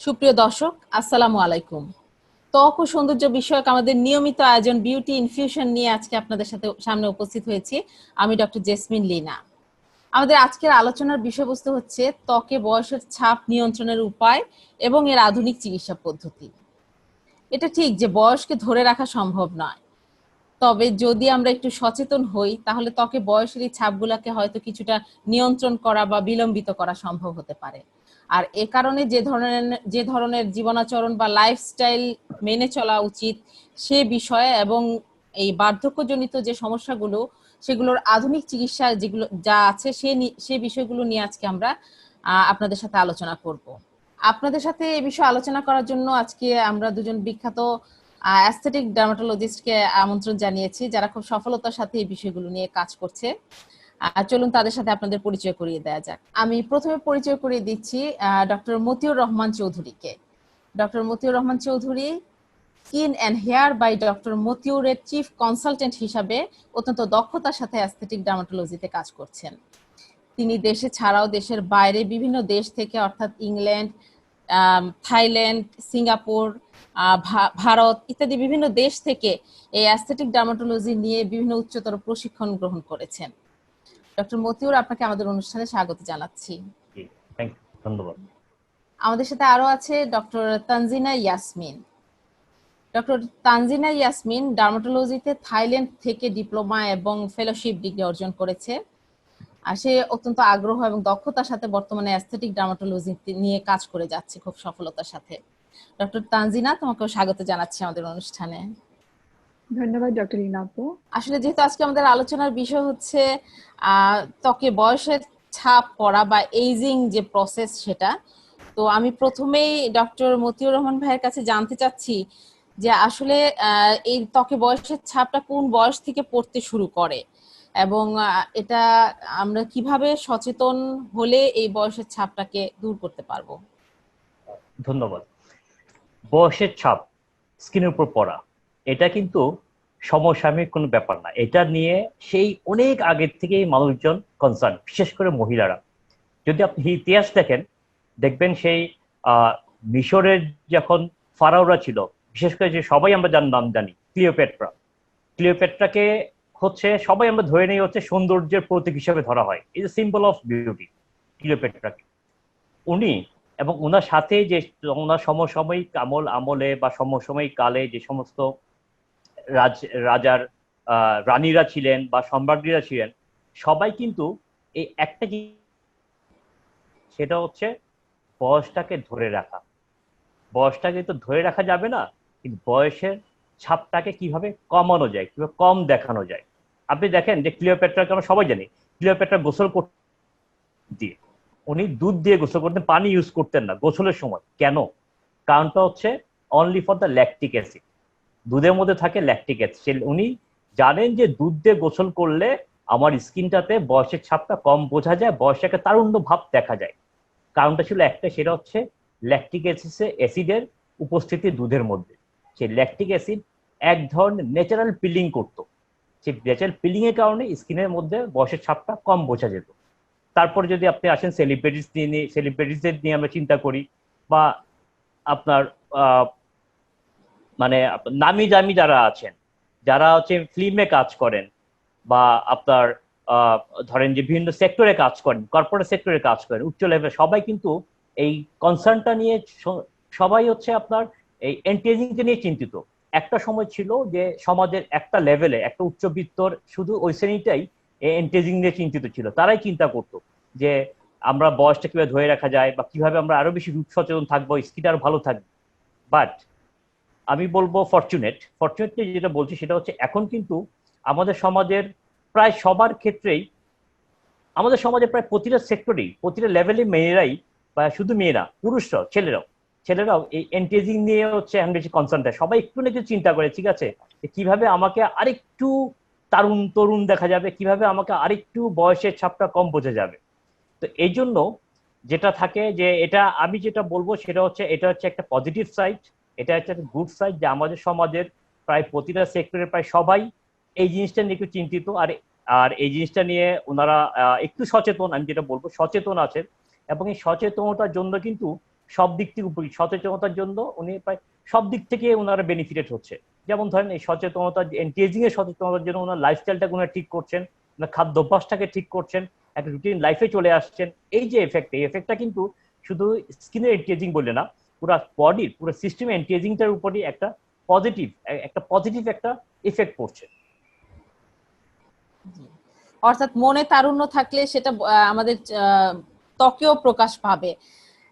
সুপ্রিয় দর্শক, আসসালামু আলাইকুম। ত্বক ও সৌন্দর্য বিষয়ক আমাদের নিয়মিত আয়োজন বিউটি ইনফিউশন নিয়ে আজকে আপনাদের সামনে উপস্থিত হয়েছি। আমি ডক্টর জেসমিন লিনা। আমাদের আজকের আলোচনার বিষয়বস্তু হচ্ছে ত্বকে বয়সের ছাপ নিয়ন্ত্রণের উপায় এবং এর আধুনিক চিকিৎসা পদ্ধতি। এটা ঠিক যে বয়সকে ধরে রাখা সম্ভব নয়, তবে যদি আমরা একটু সচেতন হই তাহলে ত্বকে বয়সের এই ছাপগুলোকে হয়তো কিছুটা নিয়ন্ত্রণ করা বা বিলম্বিত করা সম্ভব হতে পারে। আর এ কারণে যে ধরনের জীবনাচরণ বা লাইফস্টাইল মেনে চলা উচিত সে বিষয়ে এবং এই বার্ধক্যজনিত যে সমস্যাগুলো সেগুলোর আধুনিক চিকিৎসা যেগুলো যা আছে সে বিষয়গুলো নিয়ে আজকে আমরা আপনাদের সাথে আলোচনা করব। আপনাদের সাথে এই বিষয়ে আলোচনা করার জন্য আজকে আমরা দুজন বিখ্যাত অ্যাস্থেটিক ডার্মাটোলজিস্টকে আমন্ত্রণ জানিয়েছি, যারা খুব সফলতার সাথে এই বিষয়গুলো নিয়ে কাজ করছে। চলুন তাদের সাথে আপনাদের পরিচয় করিয়ে দেওয়া যাক। আমি প্রথমে পরিচয় করিয়ে দিচ্ছি ডক্টর মতিউর রহমান চৌধুরীকে। Doctor Matiur Rahman Chowdhury skin and hair by doctor মতিউরের চিফ কনসালটেন্ট হিসাবে অত্যন্ত দক্ষতার সাথে অ্যাস্থেটিক ডার্মাটোলজিতে কাজ করছেন। তিনি দেশে ছাড়াও দেশের বাইরে বিভিন্ন দেশ থেকে, অর্থাৎ ইংল্যান্ড, থাইল্যান্ড, সিঙ্গাপুর, ভারত ইত্যাদি বিভিন্ন দেশ থেকে এই অ্যাস্থেটিক ডার্মাটোলজি নিয়ে বিভিন্ন উচ্চতর প্রশিক্ষণ গ্রহণ করেছেন। ডক্টর মতিউর, আপনাকে আমাদের অনুষ্ঠানে স্বাগত জানাচ্ছি। ধন্যবাদ। আমাদের সাথে আরো আছে ডক্টর তানজিনা ইয়াসমিন। ডক্টর তানজিনা ইয়াসমিন ডার্মাটোলজিতে থাইল্যান্ড থেকে ডিপ্লোমা এবং ফেলোশিপ ডিগ্রি অর্জন করেছে। আর সে অত্যন্ত আগ্রহ এবং দক্ষতার সাথে বর্তমানে অ্যাস্থেটিক ডার্মাটোলজি নিয়ে কাজ করে যাচ্ছে খুব সফলতার সাথে। ডক্টর তানজিনা, তোমাকেও স্বাগত জানাচ্ছি আমাদের অনুষ্ঠানে। ধন্যবাদ ডক্টর লিনা আপু। আসলে যেহেতু আজকে আমাদের আলোচনার বিষয় হচ্ছে ত্বকে বয়সের ছাপ পড়া বা এইজিং যে প্রসেস, সেটা তো আমি প্রথমেই ডক্টর মতিউর রহমান ভাইয়ের কাছে জানতে চাচ্ছি যে আসলে এই ত্বকে বয়সের ছাপটা কোন বয়স থেকে পড়তে শুরু করে এবং এটা আমরা কিভাবে সচেতন হলে এই বয়সের ছাপটাকে দূর করতে পারবো? ধন্যবাদ। বয়সের ছাপ স্কিনের উপর পড়া এটা কিন্তু সমসাময়িক কোনো ব্যাপার না। এটা নিয়ে সেই অনেক আগের থেকেই মানুষজন কনসার্ন, বিশেষ করে মহিলারা। যদি আপনি ইতিহাস দেখেন, দেখবেন সেই মিশরের যখন ফারাওরা ছিল, বিশেষ করে যে সবাই আমরা যার নাম জানি, ক্লিওপেট্রাকে হচ্ছে সবাই আমরা ধরে নেই হচ্ছে সৌন্দর্যের প্রতীক হিসেবে ধরা হয়। Is a symbol of beauty ক্লিওপেট্রাকে। উনি এবং ওনার সাথে যে ওনার সমসাময়িক আমলে বা সমসাময়িক কালে যে সমস্ত রাজার রানীরা ছিলেন বা সম্রাজ্ঞীরা ছিলেন, সবাই কিন্তু এই একটা, সেটা হচ্ছে বয়সটাকে ধরে রাখা। বয়সটাকে তো ধরে রাখা যাবে না, কিন্তু বয়সের ছাপটাকে কিভাবে কমানো যায়, কিভাবে কম দেখানো যায়। আপনি দেখেন যে ক্লিওপেট্রাকে আমরা সবাই জানি, ক্লিওপেট্রা গোসল করতে দিয়ে, উনি দুধ দিয়ে গোসল করতেন, পানি ইউজ করতেন না গোসলের সময়। কেন? কারণটা হচ্ছে only for the lactic acid. দুধের মধ্যে থাকে ল্যাকটিক অ্যাসিড। উনি জানেন যে দুধ দিয়ে গোসল করলে আমার স্কিনটাতে বয়সের ছাপটা কম বোঝা যায়, বয়সটাকে তারুণ্য ভাব দেখা যায়। কারণটা ছিল একটা, সেটা হচ্ছে ল্যাকটিক অ্যাসিডের উপস্থিতি দুধের মধ্যে। সেই ল্যাকটিক অ্যাসিড এক ধরনের ন্যাচারাল পিলিং করতো। সেই ন্যাচারাল পিলিং এর কারণে স্কিনের মধ্যে বয়সের ছাপটা কম বোঝা যেত। তারপরে যদি আপনি আসেন সেলিব্রিটিসদের নিয়ে আমরা চিন্তা করি, বা আপনার মানে নামি দামি যারা আছেন, যারা হচ্ছে ফিল্মে কাজ করেন, বা আপনার ধরেন যে বিভিন্ন সেক্টরে কাজ করেন, কর্পোরেট সেক্টরে কাজ করেন, উচ্চ লেভেল, সবাই কিন্তু এই কনসার্নটা নিয়ে সবাই হচ্ছে আপনার এই এন্টিএজিংকে নিয়ে চিন্তিত। একটা সময় ছিল যে সমাজের একটা লেভেলে, একটা উচ্চবিত্তর শুধু ওই শ্রেণীটাই এন্টিএজিং নিয়ে চিন্তিত ছিল। তারাই চিন্তা করতো যে আমরা বয়সটা কিভাবে ধরে রাখা যায়, বা কিভাবে আমরা আরো বেশি রূপ সচেতন থাকবো, স্কিন আরো ভালো থাকবে। বাট আমি বলবো ফরচুনেটলি যেটা বলছি সেটা হচ্ছে এখন কিন্তু আমাদের সমাজের প্রায় সবার ক্ষেত্রেই, আমাদের সমাজে প্রায় প্রতিটা সেক্টরেই, প্রতিটা লেভেলে মেয়েরাই, বা শুধু মেয়েরা, পুরুষরাও, ছেলেরাও এই এন্টিএজিং নিয়ে হচ্ছে এখন বেশি কনসার্ন দেয়। সবাই একটু না একটু চিন্তা করে, ঠিক আছে কিভাবে আমাকে আরেকটু তরুণ দেখা যাবে, কিভাবে আমাকে আরেকটু বয়সের ছাপটা কম বোঝা যাবে। তো এই জন্য যেটা থাকে যে, এটা আমি যেটা বলবো সেটা হচ্ছে, এটা হচ্ছে একটা পজিটিভ সাইড, এটা হচ্ছে একটা গুড সাইড, যে আমাদের সমাজের প্রায় প্রতিটা সেক্টরে প্রায় সবাই এই জিনিসটা নিয়ে একটু চিন্তিত। আর আর এই জিনিসটা নিয়ে ওনারা একটু সচেতন, আমি যেটা বলবো সচেতন আছেন। এবং এই সচেতনতার জন্য কিন্তু সব দিক থেকে সচেতনতার জন্য উনি প্রায় সব দিক থেকে ওনারা বেনিফিটেড হচ্ছে। যেমন ধরেন এই সচেতনতা, এন্টি এজিং এর সচেতনতার জন্য ওনার লাইফস্টাইলটাকে উনারা ঠিক করছেন, ওনার খাদ্যাভ্যাসটাকে ঠিক করছেন, একটা রুটিন লাইফে চলে আসছেন। এই যে এফেক্ট, এই এফেক্টটা কিন্তু শুধু স্কিনের এন্টি এজিং বললে না, পুরো বডির পুরো সিস্টেম এন্টি এজিংটার উপরই পজিটিভ একটা ইফেক্ট পড়ছে। অর্থাৎ মনে তারুণ্য থাকলে সেটা আমাদের ত্বকেও প্রকাশ পাবে,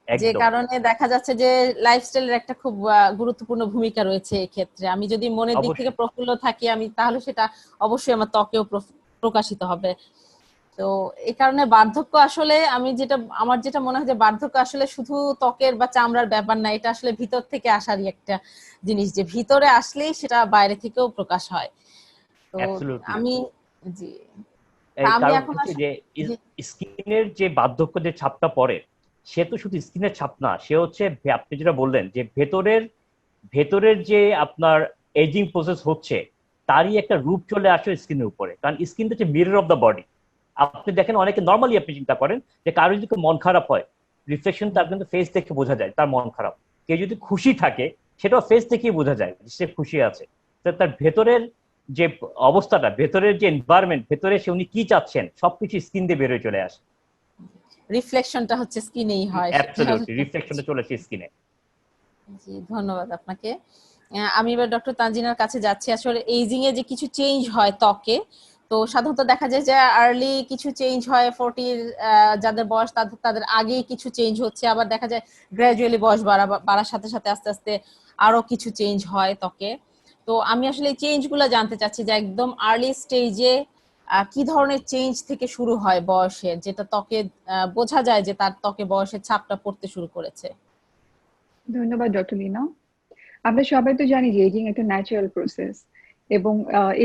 যে কারণে দেখা যাচ্ছে যে লাইফস্টাইলের একটা খুব গুরুত্বপূর্ণ ভূমিকা রয়েছে এই ক্ষেত্রে। আমি যদি মনের দিক থেকে প্রফুল্ল থাকি তাহলে সেটা অবশ্যই আমার ত্বকেও প্রকাশিত হবে। তো এই কারণে বার্ধক্য আসলে আমার যেটা মনে হয় যে বার্ধক্য আসলে শুধু ত্বকের বা চামড়ার ব্যাপার না, এটা আসলে ভিতর থেকে আসারই একটা জিনিস, যে ভিতরে আসলেই সেটা বাইরে থেকেও প্রকাশ হয়। তো আমি জি কারণ হচ্ছে যে স্কিনের যে বার্ধক্য যে ছাপটা পড়ে, সে তো শুধু স্কিনের ছাপ না, সে হচ্ছে আপনি যেটা বললেন যে ভেতরের যে আপনার এজিং প্রসেস হচ্ছে তারই একটা রূপ চলে আসে স্কিনের উপরে। কারণ স্কিন হচ্ছে মিরর অফ দ্য বডি। আপনি দেখেন অনেকে নর্মালি আপনি চিন্তা করেন যে কারো যদি মন খারাপ হয়, রিফ্লেকশন তার কিন্তু ফেস দেখে বোঝা যায় তার মন খারাপ। কেউ যদি খুশি থাকে সেটাও ফেস দেখেই বোঝা যায় সে খুশি আছে। তার ভেতরের যে অবস্থাটা, ভেতরের যে এনভায়রনমেন্ট, ভেতরে সে উনি কি চাচ্ছেন সবকিছু স্কিন দিয়ে বেরোয় চলে আসে। রিফ্লেকশনটা হচ্ছে স্কিনেই হয়। অ্যাবসলিউটলি রিফ্লেকশনটা চলে আসে স্কিনে। জি ধন্যবাদ আপনাকে। আমি এবার ডক্টর তানজিনার কাছে যাচ্ছি। আসলে এইজিং এ যে কিছু চেঞ্জ হয় ত্বকে, তো সাধারণত দেখা যায় যে আর্লি কিছু চেঞ্জ হয়, 40 যাদের বয়স তাদের আগেই কিছু চেঞ্জ হচ্ছে, আবার দেখা যায় গ্র্যাজুয়ালি বয়স বাড়ার সাথে সাথে আস্তে আস্তে আরো কিছু চেঞ্জ হয় ত্বকে। তো আমি আসলে এই চেঞ্জ গুলো জানতে চাচ্ছি যে একদম আর্লি স্টেজে কি ধরনের চেঞ্জ থেকে শুরু হয় বয়সের, যেটা ত্বকে বোঝা যায় যে তার ত্বকে বয়সের ছাপটা পড়তে শুরু করেছে। ধন্যবাদ ডক্টর লীনা। আমরা সবাই তো জানি যে এজিং একটা ন্যাচারাল প্রসেস, এবং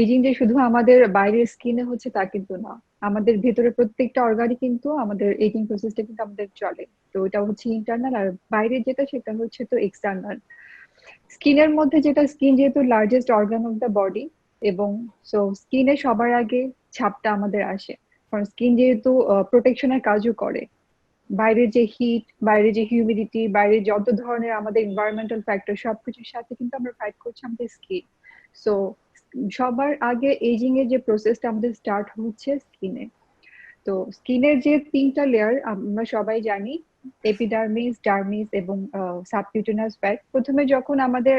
এজিং যে শুধু আমাদের বাইরের স্কিনে হচ্ছে তা কিন্তু না, আমাদের ভেতরে প্রত্যেকটা অর্গানই কিন্তু আমাদের এজিং প্রসেসটা কিন্তু আমাদের চলে। তো এটা হচ্ছে ইন্টারনাল, আর বাইরে যেটা সেটা হচ্ছে তো এক্সটার্নাল। স্কিনের মধ্যে স্কিন যেহেতু largest organ of the body, এবং সো স্কিনে সবার আগে ছাপটা আমাদের আসে, কারণ স্কিন যেহেতু প্রোটেকশনের কাজও করে। বাইরের যে হিট, বাইরের যে হিউমিডিটি, বাইরে যত ধরনের আমাদের এনভায়রনমেন্টাল ফ্যাক্টর সবকিছুর সাথে কিন্তু আমরা ফাইট করছি আমাদের স্কিন। সো সবার আগে এজিং এর যে প্রসেসটা আমাদের স্টার্ট হচ্ছে স্কিনে। তো স্কিনের যে 3টা লেয়ার আমরা সবাই জানি, এপিডার্মিস, ডার্মিস এবং সাবকিউটেনাস ফ্যাট। প্রথমে যখন আমাদের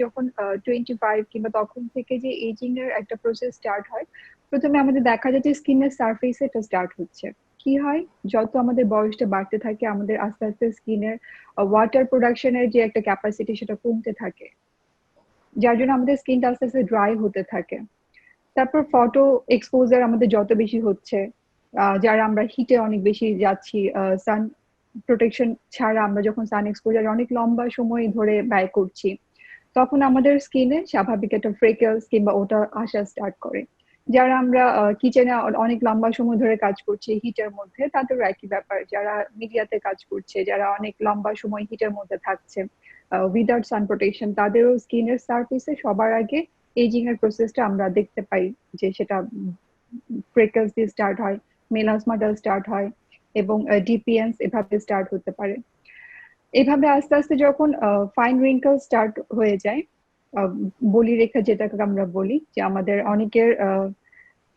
যখন 25 কিংবা তখন থেকে যে এজিং এর একটা প্রসেস স্টার্ট হয়, প্রথমে আমাদের দেখা যায় যে স্কিনের সারফেসে এটা স্টার্ট হচ্ছে। কি হয়, যত আমাদের বয়সটা বাড়তে থাকে আমাদের আস্তে আস্তে স্কিনের ওয়াটার প্রোডাকশনের যে একটা ক্যাপাসিটি সেটা কমতে থাকে, যার জন্য আমাদের স্কিনটা আস্তে আস্তে ড্রাই হতে থাকে। তারপর ফটো এক্সপোজার আমাদের যত বেশি হচ্ছে, যারা আমরা হিটে অনেক বেশি যাচ্ছি, সান প্রোটেকশন ছাড়া আমরা যখন সান এক্সপোজার অনেক লম্বা সময় ধরে ব্যয় করছি, তখন আমাদের স্কিনে স্বাভাবিক একটা ফ্রেকেলস কিংবা ওটা আসা স্টার্ট করে। যারা আমরা কিচেনে অনেক লম্বা সময় ধরে কাজ করছি হিটের মধ্যে, তাদেরও একই ব্যাপার। যারা মিডিয়াতে কাজ করছে, যারা অনেক লম্বা সময় হিটের মধ্যে থাকছে উইদাউট সান প্রোটেকশন, তাদেরও স্কিনের সারফেসে সবার আগে এজিং এর প্রসেসটা আমরা দেখতে পাই, যে সেটা ফ্রেকেলস দিয়ে স্টার্ট হয়, মেলাসমা স্টার্ট হয়, এবং ডিপিএনস এভাবে স্টার্ট হতে পারে। এভাবে আস্তে আস্তে যখন ফাইন রিঙ্কল স্টার্ট হয়ে যায়, বলি রেখা যেটাকে আমরা বলি, যে আমাদের অনেকের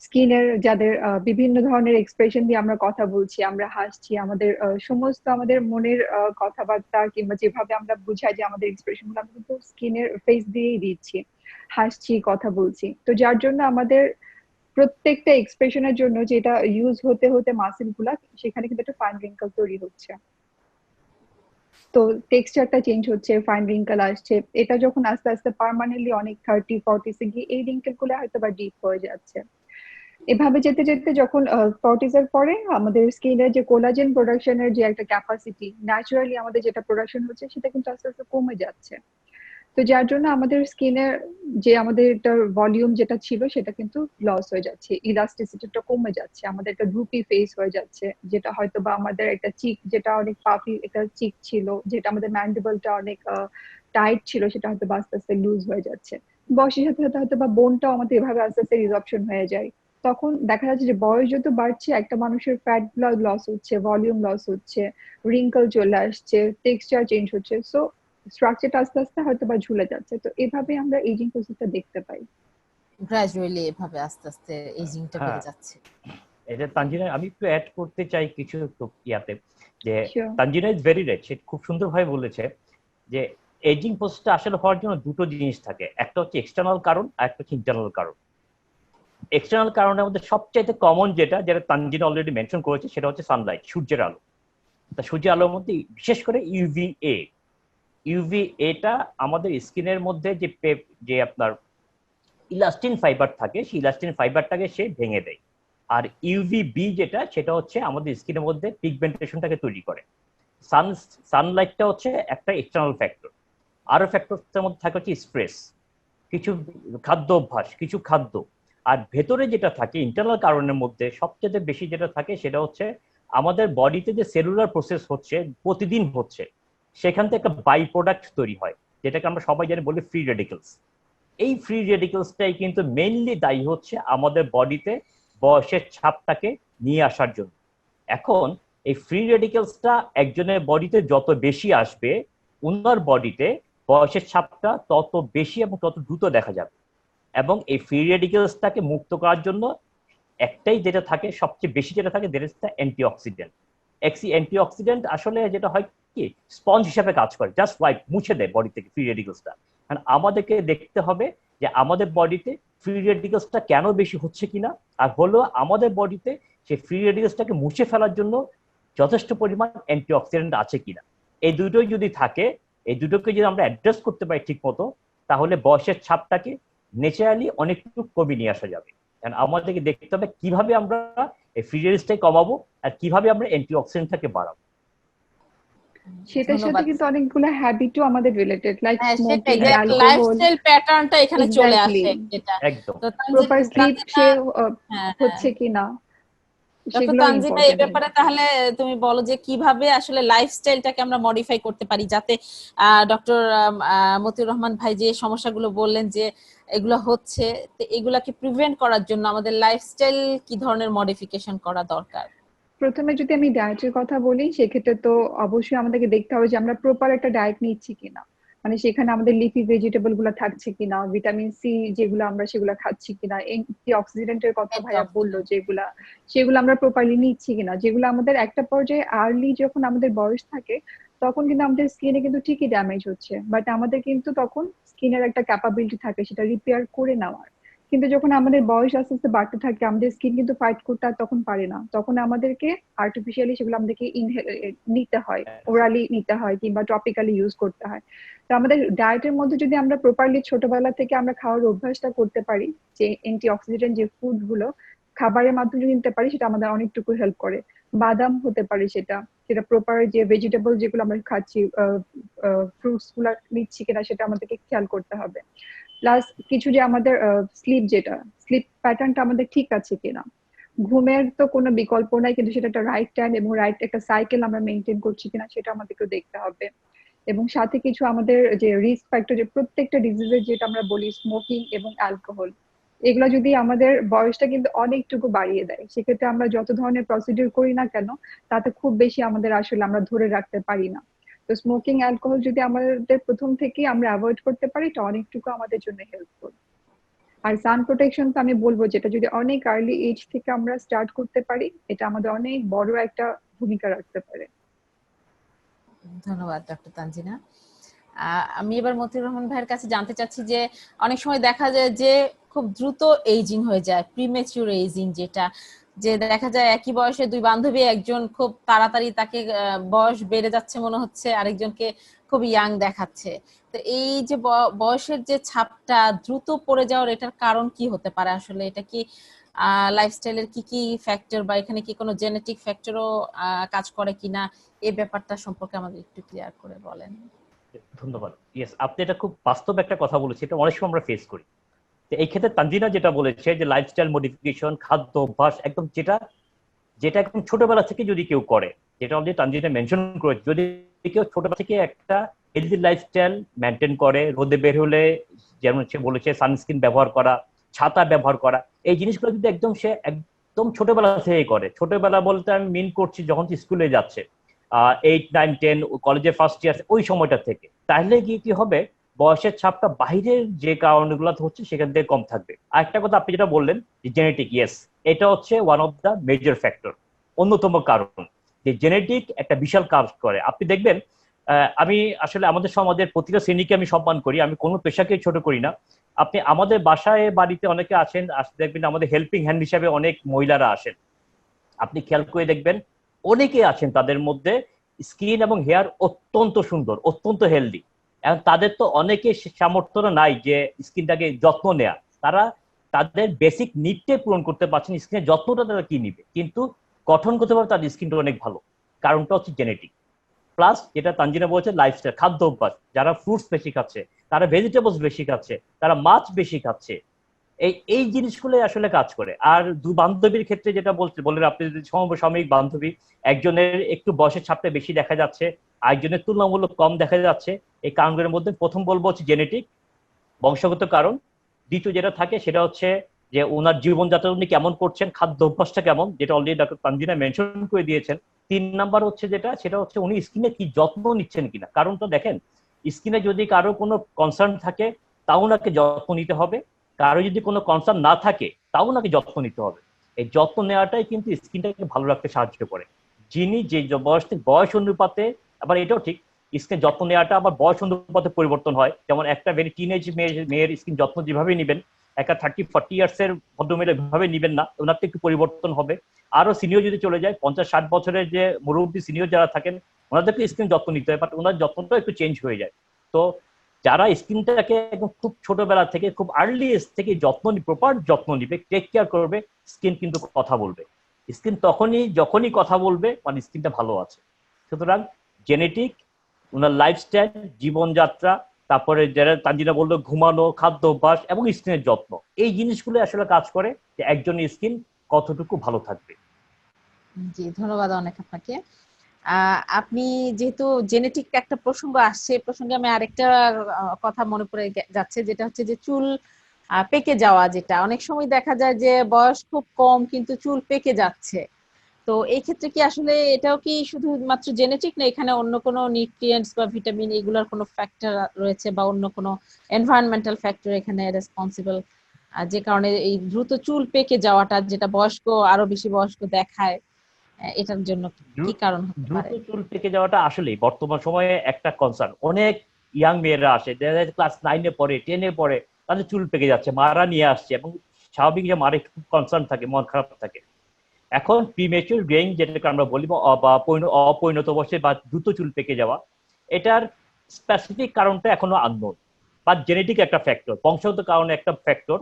স্কিনের যাদের বিভিন্ন ধরনের এক্সপ্রেশন দিয়ে আমরা কথা বলছি, আমরা হাসছি, আমাদের সমস্ত আমাদের মনের কথাবার্তা কিংবা যেভাবে আমরা বুঝাই যে আমাদের এক্সপ্রেশন গুলো আমরা কিন্তু স্কিনের ফেস দিয়েই দিচ্ছি, হাসছি, কথা বলছি। তো যার জন্য আমাদের প্রত্যেকটা এক্সপ্রেশনের জন্য যেটা ইউজ হতে হতে মাসেল গুলা, সেখানে কিন্তু একটা ফাইন রিঙ্কল তৈরি হচ্ছে। তো টেক্সচারটা চেঞ্জ হচ্ছে, ফাইন রিঙ্কল আসছে। এটা যখন আস্তে আস্তে পার্মানেন্টলি অনেক 30-40 গিয়ে এই রিঙ্কেল গুলো হয়তো বা ডিপ হয়ে যাচ্ছে। এভাবে যেতে যেতে যখন 40s এর পরে আমাদের স্কিনের যে কোলাজেন প্রোডাকশনের যে একটা ক্যাপাসিটি, ন্যাচারালি আমাদের যেটা প্রোডাকশন হচ্ছে সেটা কিন্তু আস্তে আস্তে কমে যাচ্ছে। তো যার জন্য আমাদের স্কিনের যে আমাদের একটা ভলিউম যেটা ছিল সেটা কিন্তু লস হয়ে যাচ্ছে, ইলাস্টিসিটিটা কমে যাচ্ছে, আমাদের একটা ড্রুপি ফেস হয়ে যাচ্ছে, যেটা হয়তো বা আমাদের একটা চিক যেটা অনেক পাফি একটা চিক ছিল, যেটা আমাদের ম্যান্ডিবলটা অনেক টাইট ছিল, সেটা হয়তো আস্তে আস্তে লুজ হয়ে যাচ্ছে। বয়সের সাথে সাথে হয়তো বা বোনটাও আমাদের এভাবে আস্তে আস্তে রিজর্পশন হয়ে যায়। তখন দেখা যাচ্ছে যে বয়স যত বাড়ছে একটা মানুষের ফ্যাট লস হচ্ছে, ভলিউম লস হচ্ছে, রিঙ্কল চলে আসছে, টেক্সচার চেঞ্জ হচ্ছে, সো স্ট্রাকচারটা আস্তে আস্তে হয়তো বা ঝুলে যাচ্ছে। তো এভাবে আমরা এজিং প্রসেসটা দেখতে পাই। গ্রাজুয়ালি এভাবে আস্তে আস্তে এজিংটা বেড়ে হ্যাঁ, যাচ্ছে। এটা তানজিনা আমি একটু অ্যাড করতে চাই কিছু একটু ইয়াতে, যে sure. Tanzina is very right, সে খুব সুন্দরভাবে বলেছে যে এজিং প্রসেসটা আসলে হওয়ার জন্য দুটো জিনিস থাকে, একটা হচ্ছে এক্সটার্নাল কারণ আর একটা হচ্ছে ইন্টারনাল কারণ। এক্সটার্নাল কারণের মধ্যে সবচাইতে কমন যেটা যেটা তানজিনা অলরেডি মেনশন করেছে সেটা হচ্ছে সানলাইট, সূর্যের আলো। তা সূর্যের আলোর মধ্যে বিশেষ করে ইউভিএ, ইউভিএটা আমাদের স্কিনের মধ্যে যে আপনার ইলাস্টিন ফাইবার থাকে সেই ইলাস্টিন ফাইবারটাকে সে ভেঙে দেয়। আর ইউভিবি যেটা সেটা হচ্ছে আমাদের স্কিনের মধ্যে পিগমেন্টেশনটাকে তৈরি করে। সানলাইটটা হচ্ছে একটা এক্সটার্নাল ফ্যাক্টর। আরো ফ্যাক্টরের মধ্যে থাকে হচ্ছে স্ট্রেস, কিছু খাদ্য অভ্যাস, কিছু খাদ্য। আর ভেতরে যেটা থাকে ইন্টারনাল কারণের মধ্যে সবচেয়ে বেশি যেটা থাকে সেটা হচ্ছে আমাদের বডিতে যে সেলুলার প্রসেস হচ্ছে প্রতিদিন হচ্ছে, সেখান থেকে একটা বাই প্রোডাক্ট তৈরি হয় যেটাকে আমরা সবাই জানি বলি ফ্রি রেডিকেলস। এই ফ্রি রেডিকেলসটাই কিন্তু মেইনলি দায়ী হচ্ছে আমাদের বডিতে বয়সের ছাপটাকে নিয়ে আসার জন্য। এখন এই ফ্রি রেডিকেলসটা একজনের বডিতে যত বেশি আসবে, উনার বডিতে বয়সের ছাপটা তত বেশি এবং তত দ্রুত দেখা যাবে। এবং এই ফ্রি রেডিকেলসটাকে মুক্ত করার জন্য একটাই যেটা থাকে, সবচেয়ে বেশি যেটা থাকে, that is the antioxidant. Antioxidant আসলে যেটা হয় কি স্পঞ্জ হিসাবে কাজ করে, জাস্ট ওয়াইপ মুছে দেয় বডি থেকে ফ্রি রেডিকেলসটা। কারণ আমাদেরকে দেখতে হবে যে আমাদের বডিতে ফ্রি রেডিকেলসটা কেন বেশি হচ্ছে কিনা, আর হলো আমাদের বডিতে সেই ফ্রি রেডিকেলসটাকে মুছে ফেলার জন্য যথেষ্ট পরিমাণ অ্যান্টিঅক্সিডেন্ট আছে কিনা। এই দুটোই যদি থাকে, এই দুটোকে যদি আমরা অ্যাড্রেস করতে পারি ঠিক মতো, তাহলে বয়সের ছাপটাকে ন্যাচারালি অনেকটুকু কমিয়ে নিয়ে আসা যাবে। কারণ আমাদেরকে দেখতে হবে কিভাবে আমরা এই ফ্রি রেডিকেলসটাকে কমাবো আর কিভাবে আমরা অ্যান্টিঅক্সিডেন্টটাকে বাড়াবো। সেটার সাথে ধন্যবাদ। কিন্তু অনেকগুলো হ্যাবিটও আমাদের রিলেটেড, লাইক হ্যাঁ, সেটাই স্মোকিং, যে একদম অ্যালকোহল। লাইফস্টাইল প্যাটার্নটা এখানে চলে এক্স্যাক্টলি। আসে যেটা। একদম তো প্রপার স্লিপ তানজিনা, সে হ্যাঁ হ্যাঁ, হচ্ছে কিনা ডক্টর সেগুলো তানজিনা এই ইম্পর্টেন্ট। ব্যাপারে তাহলে তুমি বলো যে কিভাবে আসলে লাইফস্টাইলটাকে আমরা মডিফাই করতে পারি যাতে ডক্টর মতিউর রহমান ভাই যে সমস্যাগুলো বললেন যে এগুলো হচ্ছে, তো এগুলাকে প্রিভেন্ট করার জন্য আমাদের লাইফস্টাইল কি ধরনের মডিফিকেশন করা দরকার? প্রথমে যদি আমি ডায়েটের কথা বলি, সেক্ষেত্রে তো অবশ্যই আমাদেরকে দেখতে হবে যে আমরা প্রপার একটা ডায়েট নিচ্ছি কিনা, মানে সেখানে আমাদের লিফি ভেজিটেবল গুলো থাকছে কিনা, ভিটামিন সি যেগুলো আমরা সেগুলো খাচ্ছি কিনা, অ্যান্টি অক্সিডেন্টের কথা ভাইয়া বললো যেগুলা, সেগুলো আমরা প্রপারলি নিচ্ছি কিনা। যেগুলো আমাদের একটা পর্যায়ে আর্লি যখন আমাদের বয়স থাকে তখন কিন্তু আমাদের স্কিনে কিন্তু ঠিকই ড্যামেজ হচ্ছে, বাট আমাদের কিন্তু তখন স্কিনের একটা ক্যাপাবিলিটি থাকে সেটা রিপেয়ার করে নেওয়ার। কিন্তু যখন আমাদের বয়স আস্তে আস্তে বাড়তে থাকে আমাদের স্কিন কিন্তু ফাইট করতে আর তখন পারে না, তখন আমাদেরকে আর্টিফিশিয়ালি সেগুলো আমাদেরকে নিতে হয়, ওরালি নিতে হয় কিংবা টপিক্যালি ইউজ করতে হয়। তো আমাদের ডায়েটের মধ্যে যদি আমরা প্রপারলি ছোটবেলা থেকে আমরা খাওয়ার অভ্যাসটা করতে পারি, যে অ্যান্টি অক্সিডেন্ট যে ফুড গুলো খাবারের মাধ্যমে যদি নিতে পারি, সেটা আমাদের অনেকটুকু হেল্প করে। বাদাম হতে পারে সেটা, সেটা প্রপার যে ভেজিটেবল যেগুলো আমরা খাচ্ছি, ফ্রুটস গুলা নিচ্ছি কিনা সেটা আমাদেরকে খেয়াল করতে হবে। প্লাস কিছু যে আমাদের স্লিপ প্যাটার্নটা আমাদের ঠিক আছে কিনা, ঘুমের তো কোনো বিকল্প নাই, কিন্তু সেটা একটা রাইট টাইম এবং রাইট একটা সাইকেল আমরা মেনটেন করছি কিনা সেটা আমাদেরকে দেখতে হবে। এবং সাথে কিছু আমাদের যে রিস্ক ফ্যাক্টর, যে প্রত্যেকটা ডিজিজের যেটা আমরা বলি স্মোকিং এবং অ্যালকোহল, এগুলো যদি আমাদের বয়সটা কিন্তু অনেকটুকু বাড়িয়ে দেয়, সেক্ষেত্রে আমরা যত ধরনের প্রসিডিউর করি না কেন তাতে খুব বেশি আমাদের আসলে আমরা ধরে রাখতে পারি না। তো স্মোকিং অ্যালকোহল যদি আমাদের প্রথম থেকেই আমরা অ্যাভয়েড করতে পারি এটা অনেকটুকু আমাদের জন্য হেল্পফুল। আর সান প্রোটেকশন তো আমি বলবো যেটা যদি অনেক আর্লি এজ থেকে আমরা স্টার্ট করতে পারি, এটা আমাদের অনেক বড় একটা ভূমিকা রাখতে পারে। ধন্যবাদ ডক্টর তানজিনা। আমি এবার মতিউর রহমান ভাইয়ের কাছে জানতে চাচ্ছি যে অনেক সময় দেখা যায় যে খুব দ্রুত এইজিং হয়ে যায়, প্রিমেচিউর এইজিং, যেটা যে দেখা যায় একই বয়সে দুই বান্ধবী, একজন খুব তাড়াতাড়ি তাকে বয়স বেড়ে যাচ্ছে মনে হচ্ছে, আরেকজনকে খুব ইয়াং দেখাচ্ছে। তো এই যে বয়সের যে ছাপটা দ্রুত পড়ে যাওয়ার এটার কারণ কি হতে পারে আসলে? এটা কি লাইফস্টাইলের কি কি ফ্যাক্টর বা এখানে কি কোনো জেনেটিক ফ্যাক্টরও কাজ করে কিনা, এই ব্যাপারটা সম্পর্কে আমাদের একটু ক্লিয়ার করে বলেন। ধন্যবাদ। ইয়েস, আপনি এটা খুব বাস্তব একটা কথা বলেছেন, এটা অনেক সময় আমরা ফেস করি। তো এই ক্ষেত্রে তানজিনা যেটা বলেছে যে লাইফস্টাইল মডিফিকেশন, খাদ্য অভ্যাস, একদম যেটা যেটা একদম ছোটবেলা থেকে যদি কেউ করে, যেটা অলরেডি তানজিনা মেনশন করেছে, যদি কেউ ছোটবেলা থেকে একটা হেলদি লাইফস্টাইল মেনটেন করে, রোদে বের হলে যেমন সে বলেছে সানস্ক্রিন ব্যবহার করা, ছাতা ব্যবহার করা, এই জিনিসগুলো যদি একদম সে একদম ছোটবেলা থেকে করে, ছোটবেলা বলতে আমি মিন করছি যখন স্কুলে যাচ্ছে 8, 9, 10 কলেজে ফার্স্ট ইয়ার ওই সময়টা থেকে, তাহলে কি হবে বয়সের ছাপটা বাইরের যে কারণগুলো হচ্ছে সেখান থেকে কম থাকবে। আরেকটা কথা আপনি যেটা বললেন যে জেনেটিক, ইয়েস, এটা হচ্ছে one of the major factor, অন্যতম কারণ যে জেনেটিক একটা বিশাল কাজ করে। আপনি দেখবেন আমি আসলে আমাদের সমাজের প্রতিটা শ্রেণীকে আমি সম্মান করি, আমি কোনো পেশাকেই ছোট করি না। আপনি আমাদের বাসায় বাড়িতে অনেকে আছেন, দেখবেন আমাদের হেল্পিং হ্যান্ড হিসাবে অনেক মহিলারা আসেন, আপনি খেয়াল করে দেখবেন অনেকে আছেন তাদের মধ্যে স্কিন এবং হেয়ার অত্যন্ত সুন্দর, অত্যন্ত হেলদি, এবং তাদের তো অনেকে সামর্থ্য নাই যে স্কিনটাকে যত্ন নেয়া, তারা তাদের বেসিক নিডটাই পূরণ করতে পারছেন, স্কিনের যত্নটা তারা কি নিবে, কিন্তু গঠনগতভাবে তাদের স্কিনটা অনেক ভালো। কারণটা হচ্ছে জেনেটিক, প্লাস যেটা তানজিনা বলছে লাইফস্টাইল, খাদ্য অভ্যাস, যারা ফ্রুটস বেশি খাচ্ছে, তারা ভেজিটেবলস বেশি খাচ্ছে, তারা মাছ বেশি খাচ্ছে, এই এই জিনিসগুলো আসলে কাজ করে। আর দু বান্ধবীর ক্ষেত্রে যেটা বললেন আপনি, যদি সমসাময়িক বান্ধবী, একজনের একটু বয়সের ছাপটা বেশি দেখা যাচ্ছে, আরেকজনের তুলনামূলক কম দেখা যাচ্ছে, এই কারণগুলোর মধ্যে প্রথম বলবো হচ্ছে জেনেটিক, বংশগত কারণ। দ্বিতীয় যেটা থাকে সেটা হচ্ছে যে ওনার জীবনযাত্রা উনি কেমন করছেন, খাদ্য অভ্যাসটা কেমন, যেটা অলরেডি ডক্টর তানজিনা মেনশন করে দিয়েছেন। 3 নাম্বার হচ্ছে যেটা, সেটা হচ্ছে উনি স্কিনে কি যত্ন নিচ্ছেন কিনা। কারণ তো দেখেন, স্কিনে যদি কারো কোনো কনসার্ন থাকে তাও ওনাকে যত্ন নিতে হবে, কারো যদি কোনো কনসার্ন না থাকে তাও ওনাকে যত্ন নিতে হবে। এই যত্ন নেওয়াটাই কিন্তু স্কিনটাকে ভালো রাখতে সাহায্য করে। যিনি যে বয়স অনুপাতে, আবার এটাও ঠিক, স্কিন যত্ন নেওয়াটা আবার বয়স অনুপাতে পরিবর্তন হয়। যেমন একটা ভেরি টিনেজ মেয়ের স্কিন যত্ন যেভাবে নেবেন, একটা 30-40 ইয়ার্সের ভদ্রমেয়ের ভাবে নিবেন না, ওনার তো একটু পরিবর্তন হবে। আরো সিনিয়র যদি চলে যায়, 50-60 বছরের যে মুরব্বী সিনিয়র যারা থাকেন, ওনাদেরকে স্কিন যত্ন নিতে হয়, বাট ওনার যত্নটা একটু চেঞ্জ হয়ে যায়। তো যারা স্কিনটাকে একদম খুব ছোটবেলা থেকে, খুব আর্লি এজ থেকে প্রপার যত্ন নিবে, টেক কেয়ার করবে, স্কিন কিন্তু কথা বলবে। স্কিন যখনই কথা বলবে মানে স্কিনটা ভালো আছে। সুতরাং জেনেটিক, ওনার লাইফস্টাইল, জীবনযাত্রা, তারপরে যারা তানজিনা বললো ঘুমানো, খাদ্য অভ্যাস এবং স্কিনের যত্ন, এই জিনিসগুলো আসলে কাজ করে যে একজনের স্কিন কতটুকু ভালো থাকবে। জি, ধন্যবাদ অনেক আপনাকে। আপনি যেহেতু জেনেটিক একটা প্রসঙ্গ আসছে, প্রসঙ্গে আমি আরেকটা কথা মনে পড়ে যাচ্ছে, যেটা হচ্ছে যে চুল পেকে যাওয়া, যেটা অনেক সময় দেখা যায় যে বয়স খুব কম কিন্তু চুল পেকে যাচ্ছে। তো এই ক্ষেত্রে কি আসলে এটাও কি শুধুমাত্র জেনেটিক, না এখানে অন্য কোনো নিউট্রিয়েন্টস বা ভিটামিন এগুলোর কোনো ফ্যাক্টর রয়েছে, বা অন্য কোনো এনভায়রনমেন্টাল ফ্যাক্টর এখানে রেসপন্সিবল, যে কারণে এই দ্রুত চুল পেকে যাওয়াটা, যেটা বয়স্ক আরো বেশি বয়স্ক দেখায়, এটার জন্য কি কারণ হতে দ্রুত পারে? চুল পেকে যাওয়াটা আসলে বর্তমান সময়ে একটা কনসার্ন। অনেক ইয়াং মেয়েরা আসে, ক্লাস 9-এ পড়ে, 10-এ পড়ে, তাদের চুল পেকে যাচ্ছে, মারা নিয়ে আসছে, এবং স্বাভাবিক যে মারা একটু কনসার্ন থাকে, মন খারাপ থাকে। এখন প্রিমেচুর গ্রেইং যেটাকে আমরা বলি, বা অপরিণত বয়সে বা দ্রুত চুল পেকে যাওয়া, এটার স্পেসিফিক কারণটা এখনো আননোন, বা জেনেটিক একটা ফ্যাক্টর, বংশগত কারণে একটা ফ্যাক্টর।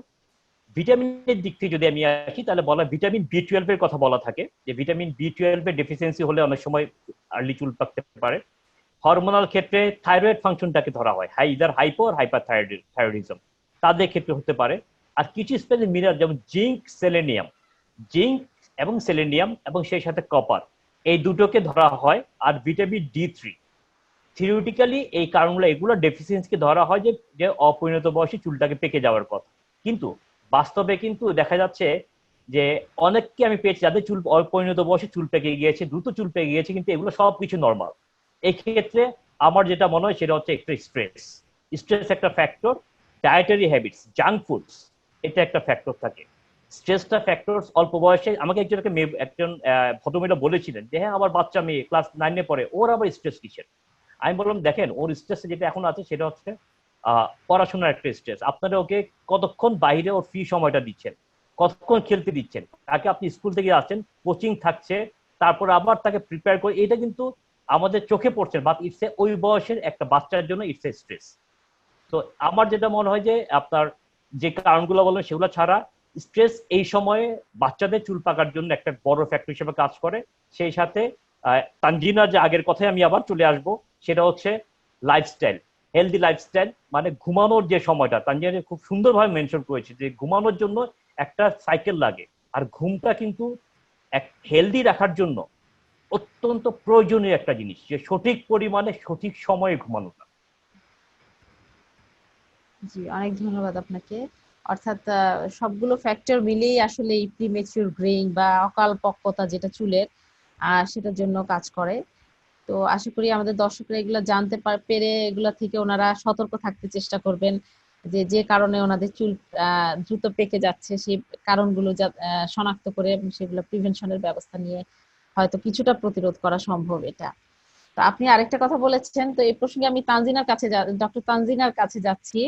ভিটামিনের দিক থেকে যদি আমি আসি, তাহলে বলা ভিটামিন B12 এর কথা বলা থাকে, যে ভিটামিন B12 এর ডেফিসিয়েন্সি হলে অনেক সময় আর্লি চুল পাকতে পারে। হরমোনাল ক্ষেত্রে থাইরয়েড ফাংশনটাকে ধরা হয়, ইদার হাইপো আর হাইপার থাইরয়েডিজম, তাদের ক্ষেত্রে হতে পারে। আর কিছু স্পেশাল মিনারেল যেমন জিঙ্ক এবং সেলেনিয়াম এবং সেই সাথে কপার, এই দুটোকে ধরা হয়। আর ভিটামিন D3, থিওরিটিক্যালি এই কারণগুলো, এগুলো ডেফিসিয়েন্সিকে ধরা হয় যে অপরিণত বয়সে চুলটাকে পেকে যাওয়ার কথা। কিন্তু বাস্তবে কিন্তু দেখা যাচ্ছে যে অনেককে আমি পেয়েছি যাদের চুল অপরিণত বয়সে চুল পেকে গিয়েছে, দ্রুত চুল পেকে গিয়েছে, কিন্তু এগুলো সবকিছু নর্মাল। এই ক্ষেত্রে আমার যেটা মনে হয় সেটা হচ্ছে একটা স্ট্রেস একটা factor, dietary habits, junk foods, এটা একটা ফ্যাক্টর থাকে। স্ট্রেসটা ফ্যাক্টরস অল্প বয়সে, আমাকে একজন ভদ্রমহিলা বলেছিলেন যে হ্যাঁ আমার বাচ্চা মেয়ে ক্লাস 9-এ পড়ে, ওর আবার স্ট্রেস কিসের। আমি বললাম দেখেন, ওর স্ট্রেস যেটা এখন আছে সেটা হচ্ছে পড়াশোনার একটা স্ট্রেস। আপনারা ওকে কতক্ষণ বাইরে ওর ফ্রি সময়টা দিচ্ছেন, কতক্ষণ খেলতে দিচ্ছেন, তাকে আপনি স্কুল থেকে আসছেন, কোচিং থাকছে, তারপর আবার তাকে প্রিপেয়ার করে, এটা কিন্তু আমাদের চোখে পড়ছে, বাট ইটস এ ওই বয়সের একটা বাচ্চার জন্য ইটস এ স্ট্রেস। তো আমার যেটা মনে হয় যে আপনার যে কারণগুলো বললেন সেগুলো ছাড়া স্ট্রেস এই সময়ে বাচ্চাদের চুল পাকার জন্য একটা বড় ফ্যাক্টর হিসেবে কাজ করে। সেই সাথে তানজিনা যে আগের কথায় আমি আবার চলে আসব, সেটা হচ্ছে লাইফস্টাইল, হেলদি লাইফস্টাইল, মানে ঘুমানোর যে সময়টা তানজিনা খুব সুন্দরভাবে মেনশন করেছে যে ঘুমানোর জন্য একটা সাইকেল লাগে, আর ঘুমটা কিন্তু এক হেলদি রাখার জন্য অত্যন্ত প্রয়োজনীয় একটা জিনিস, যে সঠিক পরিমাণে সঠিক সময়ে ঘুমানোটা। জি, অনেক ধন্যবাদ আপনাকে। অর্থাৎ সবগুলো ফ্যাক্টর মিলিয়েই আসলে এই প্রিমেচিউর গ্রেইং বা অকাল পক্কতা যেটা চুলের সেটার জন্য কাজ করে। তো আশা করি আমাদের দর্শকরা এগুলা জানতে পেরে এগুলা থেকে ওনারা সতর্ক থাকতে চেষ্টা করবেন, যে যে কারণে ওনাদের চুল দ্রুত পেকে যাচ্ছে সেই কারণগুলো শনাক্ত করে সেগুলো প্রিভেনশনের ব্যবস্থা নিয়ে হয়তো কিছুটা প্রতিরোধ করা সম্ভব এটা। তো আপনি আরেকটা কথা বলেছেন, তো এই প্রসঙ্গে আমি ডক্টর তানজিনার কাছে যাচ্ছি।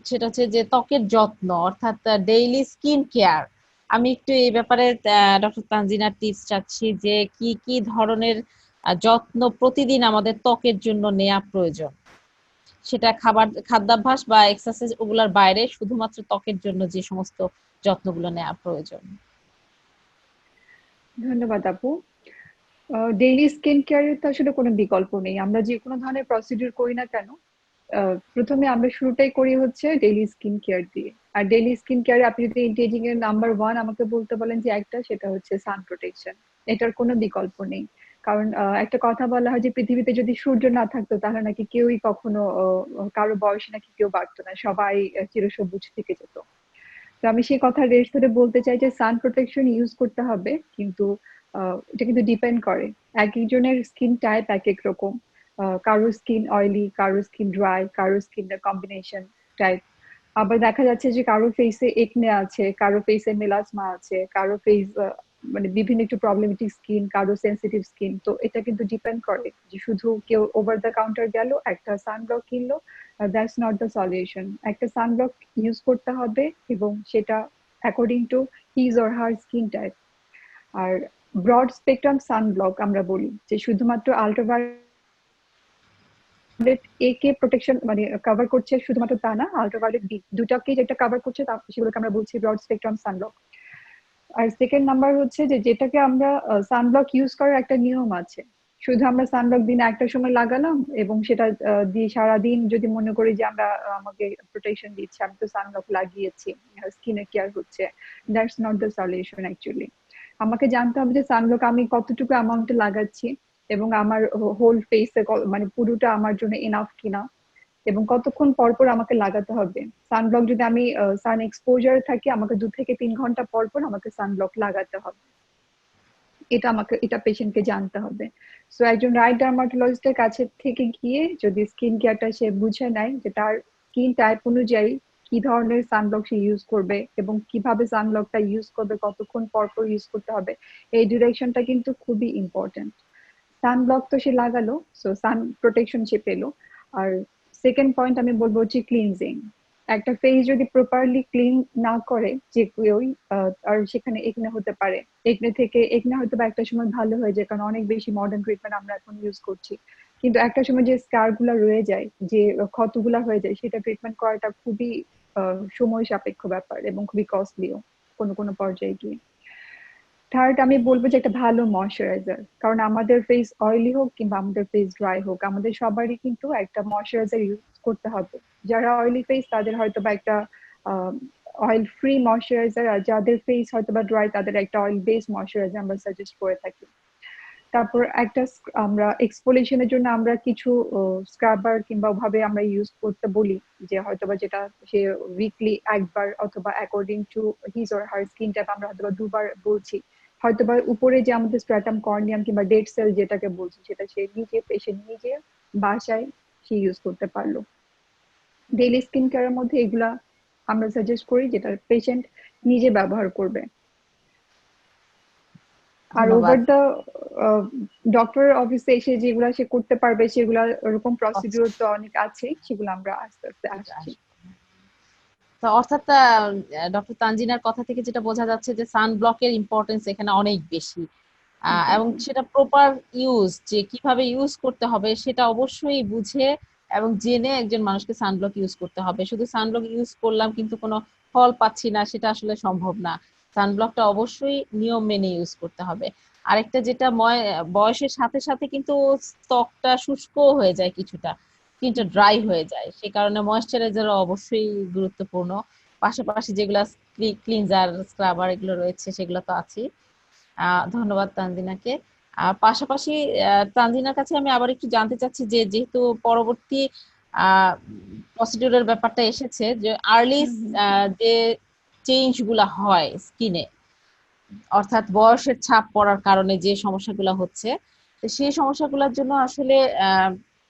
সেটা হচ্ছে যে ত্বকের যত্ন অর্থাৎ ডেইলি স্কিন কেয়ার। আমি একটু এই ব্যাপারে ডক্টর তানজিনার টিপস চাচ্ছি যে কি কি ধরনের যত্ন প্রতিদিন আমাদের ত্বকের জন্য নেওয়া প্রয়োজন, সেটা খাদ্যাভ্যাস বা এক্সারসাইজ ওগুলার বাইরে শুধুমাত্র ত্বকের জন্য যে সমস্ত যত্নগুলো নেওয়া প্রয়োজন। ধন্যবাদ আপু। ডেইলি স্কিন কেয়ারের তো আসলে কোনো বিকল্প নেই। আমরা যে কোনো ধরনের প্রসিডিউর করি না কেন, প্রথমে আমরা শুরুটাই করি হচ্ছে ডেইলি স্কিন কেয়ার দিয়ে। আর ডেইলি স্কিন কেয়ারে আপনি যদি এন্টি-এজিং এর নাম্বার 1 আমাকে বলতে বলেন যে একটা, সেটা হচ্ছে সান প্রোটেকশন। এটার কোনো বিকল্প নেই। কারণ একটা কথা বলা হয় যে পৃথিবীতে যদি সূর্য না থাকতো তাহলে নাকি কেউই কখনো কারো বয়সে নাকি কেউ বাড়তো না, সবাই চিরসবুজ থেকে যেত। তো আমি সেই কথা রেশ ধরে বলতে চাই যে সান প্রোটেকশন ইউজ করতে হবে, কিন্তু এটা কিন্তু ডিপেন্ড করে এক একজনের স্কিন টাইপ এক এক রকম। কারো স্কিন অয়েলি, কারো স্কিন ড্রাই, কারো স্কিনের কম্বিনেশন টাইপ। আবার দেখা যাচ্ছে যে কারো ফেসে একনে আছে, কারো ফেসে মেলাসমা আছে, কারো ফেস মানে বিভিন্ন একটু প্রবলেমেটিক স্কিন, কারো সেন্সিটিভ স্কিন। তো এটা কিন্তু ডিপেন্ড করে যে শুধু কেউ ওভার দ্য কাউন্টার গেল একটা সানব্লক কিনলো, দ্যাটস নট দ্য সলিউশন। একটা সানব্লক ইউজ করতে হবে এবং সেটা according to his or her skin type. আর ব্রড স্পেকট্রাম সানব্লক আমরা বলি যে শুধুমাত্র আল্ট্রাভায়োলেট এ কে প্রোটেকশন মানে কভার করছে শুধুমাত্র তা না, আল্ট্রাভায়োলেট বি দুটাকে যেটা কভার করছে সেগুলোকে আমরা বলছি ব্রড স্পেকট্রাম সানব্লক। আর সেকেন্ড নাম্বার হচ্ছে যে যেটাকে আমরা সানব্লক ইউজ করার একটা নিয়ম আছে। শুধু আমরা সানব্লক দিনে একটা সময় লাগালাম এবং সেটা দিয়ে সারাদিন যদি মনে করি যে আমরা আমাকে প্রোটেকশন দিচ্ছে, আমি তো সানব্লক লাগিয়েছি, স্কিনের কেয়ার হচ্ছে, that's not the solution actually. আমাকে জানতে হবে যে সানব্লক আমি কতটুকু অ্যামাউন্টে লাগাচ্ছি এবং আমার হোল ফেসে মানে পুরোটা আমার জন্য এনাফ কিনা, এবং কতক্ষণ পর পর আমাকে লাগাতে হবে। সানব্লক যদি আমি সান এক্সপোজার থাকি, আমাকে 2 থেকে 3 ঘন্টা পর পর আমাকে সানব্লক লাগাতে হবে। এটা পেশেন্টকে জানতে হবে। সো একজন রাইট ডার্মাটোলজিস্টের কাছে থেকে গিয়ে যদি স্কিন কেয়ারটা সে বুঝে নেয় যে তার স্কিন টাইপ অনুযায়ী কি ধরনের সানব্লক সে ইউজ করবে এবং কিভাবে সানব্লকটা ইউজ করবে, কতক্ষণ পর পর ইউজ করতে হবে, এই ডিরেকশনটা কিন্তু খুবই ইম্পর্টেন্ট। সানব্লক তো সে লাগালো, সো সান প্রোটেকশন সে পেলো। আর সেকেন্ড পয়েন্ট আমি বলবো হচ্ছে ক্লিনজিং। একটা ফেস যদি প্রপারলি ক্লিন না করে যে কেউই, আর সেখানে একনে হতে পারে। একনে হয়তো বা একটা সময় ভালো হয়ে যায়, কারণ অনেক বেশি মডার্ন ট্রিটমেন্ট আমরা এখন ইউজ করছি। কিন্তু একটা সময় যে স্কার গুলা রয়ে যায়, যে ক্ষতগুলা হয়ে যায়, সেটা ট্রিটমেন্ট করাটা খুবই সময় সাপেক্ষ ব্যাপার এবং খুবই কস্টলিও কোনো কোনো পর্যায়ে গিয়ে। থার্ড আমি বলবো যে একটা ভালো ময়শ্চারাইজার, কারণ আমাদের ফেস অয়েলি হোক কিংবা আমাদের ফেস ড্রাই হোক, আমাদের সবারই কিন্তু একটা ময়শ্চারাইজার ইউজ করতে হবে। যারা অয়েলি ফেস তাদের হয়তো বা একটা অয়েল ফ্রি ময়শ্চারাইজার, আর যাদের ফেস হয়তো বা ড্রাই তাদের একটা অয়েল বেস ময়শ্চারাইজার আমরা সাজেস্ট করে থাকি। তারপর একটা আমরা এক্সফোলিয়েশনের জন্য আমরা কিছু স্ক্রাবার কিংবা ওভাবে আমরা ইউজ করতে বলি, যে হয়তোবা যেটা সে উইকলি একবার অথবা according to his or her skin type আমরা হয়তোবা দুবার বলছি। হয়তোবা উপরে যে আমাদের স্ট্র্যাটাম কর্নিয়াম কিংবা ডেড সেল যেটাকে বলছি, সেটা সে নিজে পেশেন্ট নিজে বাসায় সে ইউজ করতে পারলো। ডেইলি স্কিন কেয়ারের মধ্যে এগুলা আমরা সাজেস্ট করি যেটা পেশেন্ট নিজে ব্যবহার করবে। আর ধন্যবাদ। ওভার দ্য ডক্টরের অফিসে এসে যেগুলা সে করতে পারবে সেগুলা ওরকম প্রসিডিউর তো অনেক আছে, সেগুলো আমরা আস্তে আস্তে আসছি। তো অর্থাৎ ডক্টর তানজিনার কথা থেকে যেটা বোঝা যাচ্ছে যে সানব্লকের ইম্পর্টেন্স এখানে অনেক বেশি, এবং সেটা প্রপার ইউজ, যে কিভাবে ইউজ করতে হবে সেটা অবশ্যই বুঝে এবং জেনে একজন মানুষকে সানব্লক ইউজ করতে হবে। শুধু সানব্লক ইউজ করলাম কিন্তু কোনো ফল পাচ্ছি না, সেটা আসলে সম্ভব না। সানব্লকটা অবশ্যই নিয়ম মেনে ইউজ করতে হবে। আরেকটা যেটা বয়সের সাথে সাথে কিন্তু ত্বকটা শুষ্ক হয়ে যায় কিছুটা, স্কিনটা ড্রাই হয়ে যায়, সে কারণে ময়েশ্চারাইজারও অবশ্যই গুরুত্বপূর্ণ। পাশাপাশি যেগুলা ক্লিনজার স্ক্রাবার এগুলো রয়েছে সেগুলো তো আছে। ধন্যবাদ তানজিনাকে। পাশাপাশি তানজিনার কাছে আমি আবার একটু জানতে চাচ্ছি যে যেহেতু পরবর্তী প্রসিডিউরের ব্যাপারটা এসেছে, যে আর্লি হুম হুম যে চেঞ্জ গুলা হয় স্কিনে, অর্থাৎ বয়সের ছাপ পড়ার কারণে যে সমস্যাগুলো হচ্ছে, তো সেই সমস্যাগুলোর জন্য আসলে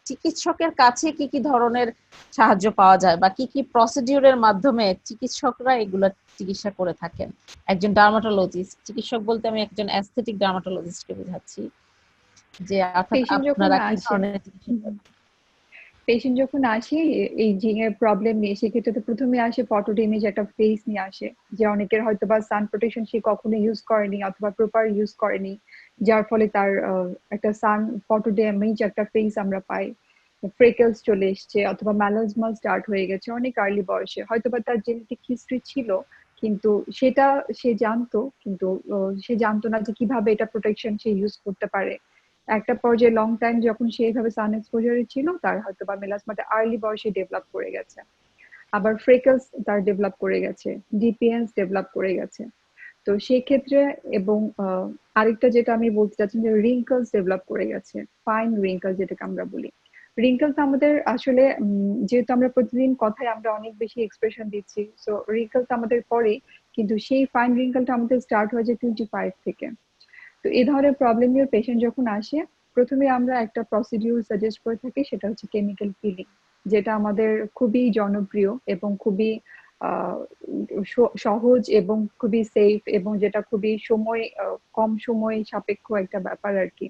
চিকিৎসকের কাছে কি কি ধরনের সাহায্য পাওয়া যায়, বা কি কি প্রসিডিউরের মাধ্যমে চিকিৎসকরা এগুলো চিকিৎসা করে থাকেন? একজন ডার্মাটোলজিস্ট, চিকিৎসক বলতে আমি একজন অ্যাস্থেটিক ডার্মাটোলজিস্টকে বোঝাচ্ছি, যে অর্থাৎ পেশেন্ট যখন আপনারা কি আসে, ধরনের চিকিৎসা করেন? পেশেন্ট যখন আসে এইজিং এর প্রবলেম নিয়ে, সেক্ষেত্রে তো প্রথমে আসে ফটো ইমেজ, একটা ফেস নিয়ে আসে, যে অনেকের হয়তো বা সান প্রোটেকশন সে কখনো ইউজ করেনি অথবা প্রপার ইউজ করেনি, যার ফলে তার একটা সান ফটো ড্যামেজ একটা ফেস আমরা পাই। ফ্রেকেলস চলে এসছে অথবা ম্যালাজমা স্টার্ট হয়ে গেছে অনেক আর্লি বয়সে, হয়তোবা তার জেনেটিক হিস্ট্রি ছিল, কিন্তু সেটা সে জানতো, কিন্তু সে জানতো না যে কিভাবে এটা প্রোটেকশন সে ইউজ করতে পারে। একটা পর্যায়ে লং টাইম যখন সে এইভাবে সান এক্সপোজারে ছিল, তার হয়তো বা মেলাসমাটা আর্লি বয়সে ডেভেলপ করে গেছে। আবার ফ্রেকলস তার ডেভেলপ করে গেছে, ডিপিএনস ডেভেলপ করে গেছে। তো সেই ক্ষেত্রে, এবং আরেকটা যেটা আমি বলতে চাচ্ছি, যে রিঙ্কলস ডেভেলপ করে গেছে, ফাইন রিঙ্কল যেটাকে আমরা বলি। রিঙ্কলস আমাদের আসলে যেহেতু আমরা প্রতিদিন কথায় আমরা অনেক বেশি এক্সপ্রেশন দিচ্ছি, সো রিঙ্কলস আমাদের পরে, কিন্তু সেই ফাইন রিঙ্কলটা আমাদের স্টার্ট হয়ে যায় 25 থেকে। তো এই ধরনের প্রবলেম নিয়ে পেশেন্ট যখন আসে, প্রথমে আমরা একটা প্রসিডিউর সাজেস্ট করে থাকি, সেটা হচ্ছে কেমিক্যাল পিলিং, যেটা আমাদের খুবই জনপ্রিয় এবং খুবই আহ, সহজ এবং খুবই সেফ, এবং যেটা খুবই সময় কম সময় সাপেক্ষ একটা ব্যাপার আর কি।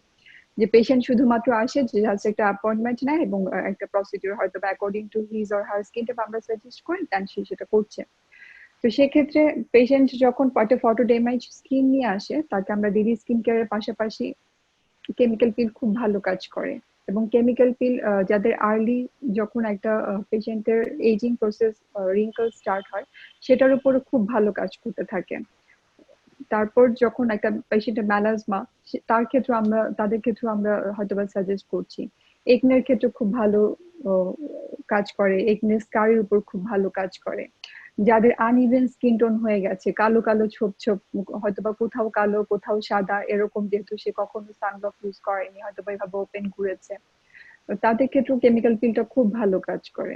যে পেশেন্ট শুধুমাত্র আসে, যে জাস্ট একটা অ্যাপয়েন্টমেন্ট নেয় এবং একটা প্রসিডিউর হয়তো according to his or her skin type আমরা সাজেস্ট করি, দেন সে সেটা করছে। তো সেক্ষেত্রে পেশেন্ট যখন একটা ফটো ড্যামেজ স্কিন নিয়ে আসে, তাকে আমরা দিদি স্কিন কেয়ারের পাশাপাশি কেমিক্যাল পিল খুব ভালো কাজ করে। এবং কেমিক্যাল পিল যাদের আর্লি, যখন একটা পেশেন্টের এজিং প্রসেস, রিঙ্কল স্টার্ট হয়, সেটার উপরে খুব ভালো কাজ করতে থাকে। তারপর যখন একটা পেশেন্টের ম্যালাজমা, তার ক্ষেত্রে আমরা, তাদের ক্ষেত্রে আমরা হয়তোবা সাজেস্ট করছি। একনের ক্ষেত্রে খুব ভালো আহ, কাজ করে, একনে স্কারের উপর খুব ভালো কাজ করে। যাদের আনইভেন স্কিন টোন হয়ে গেছে, কালো কালো ছোপ ছোপ, হয়তোবা কোথাও কালো কোথাও সাদা এরকম, যেহেতু সে কখনো সানব্লক ইউজ করেনি, হয়তোবা এভাবে ওপেন ঘুরেছে, তো তাদের ক্ষেত্রেও কেমিক্যাল পিলটা খুব ভালো কাজ করে।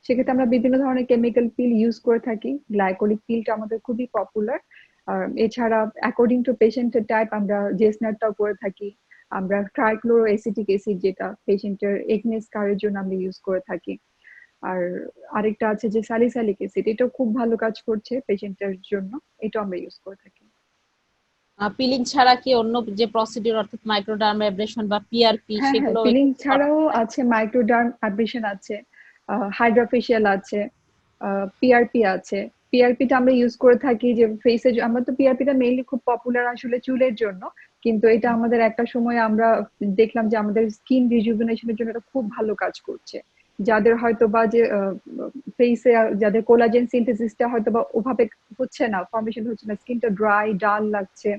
সেক্ষেত্রে আমরা বিভিন্ন ধরনের কেমিক্যাল পিল ইউজ করে থাকি। গ্লাইকোলিক পিলটা আমাদের খুবই পপুলার। আর এছাড়া অ্যাকর্ডিং টু পেশেন্টের টাইপ আমরা জেসনারটাও করে থাকি। আমরা ট্রাইক্লোরো এসিটিক অ্যাসিড, যেটা পেশেন্টের একনে স্কারের জন্য আমরা ইউজ করে থাকি। আর আরেকটা আছে যে স্যালিসাইলিক অ্যাসিড, এটাও খুব ভালো কাজ করছে পেশেন্টের জন্য, এটাও আমরা ইউজ করে থাকি। পিলিং ছাড়া কি অন্য যে প্রসিডিউর, অর্থাৎ মাইক্রোডার্মাব্রেশন বা পিআরপি, হ্যাঁ হ্যাঁ, সেগুলো পিলিং এক্ষেত্রে করা ছাড়াও হয়? আছে মাইক্রোডার্ম অ্যাব্রেশন আছে, হাইড্রোফেশিয়াল আছে, পিআরপি আছে। পিআরপিটা আমরা ইউজ করে থাকি যে ফেসে, আমরা তো পিআরপিটা মেইনলি খুব পপুলার আসলে চুলের জন্য, কিন্তু এটা আমাদের একটা সময় আমরা দেখলাম যে আমাদের স্কিন রিজুভিনেশনের জন্য এটা খুব ভালো কাজ করছে। যাদের হয়তো বা যে ফেসে, যাদের কোলাজেন সিনথেসিসটা হয়তো বা ওভাবে হচ্ছে না, ফর্মেশন হচ্ছে না, স্কিনটা ড্রাই ডাল লাগছে,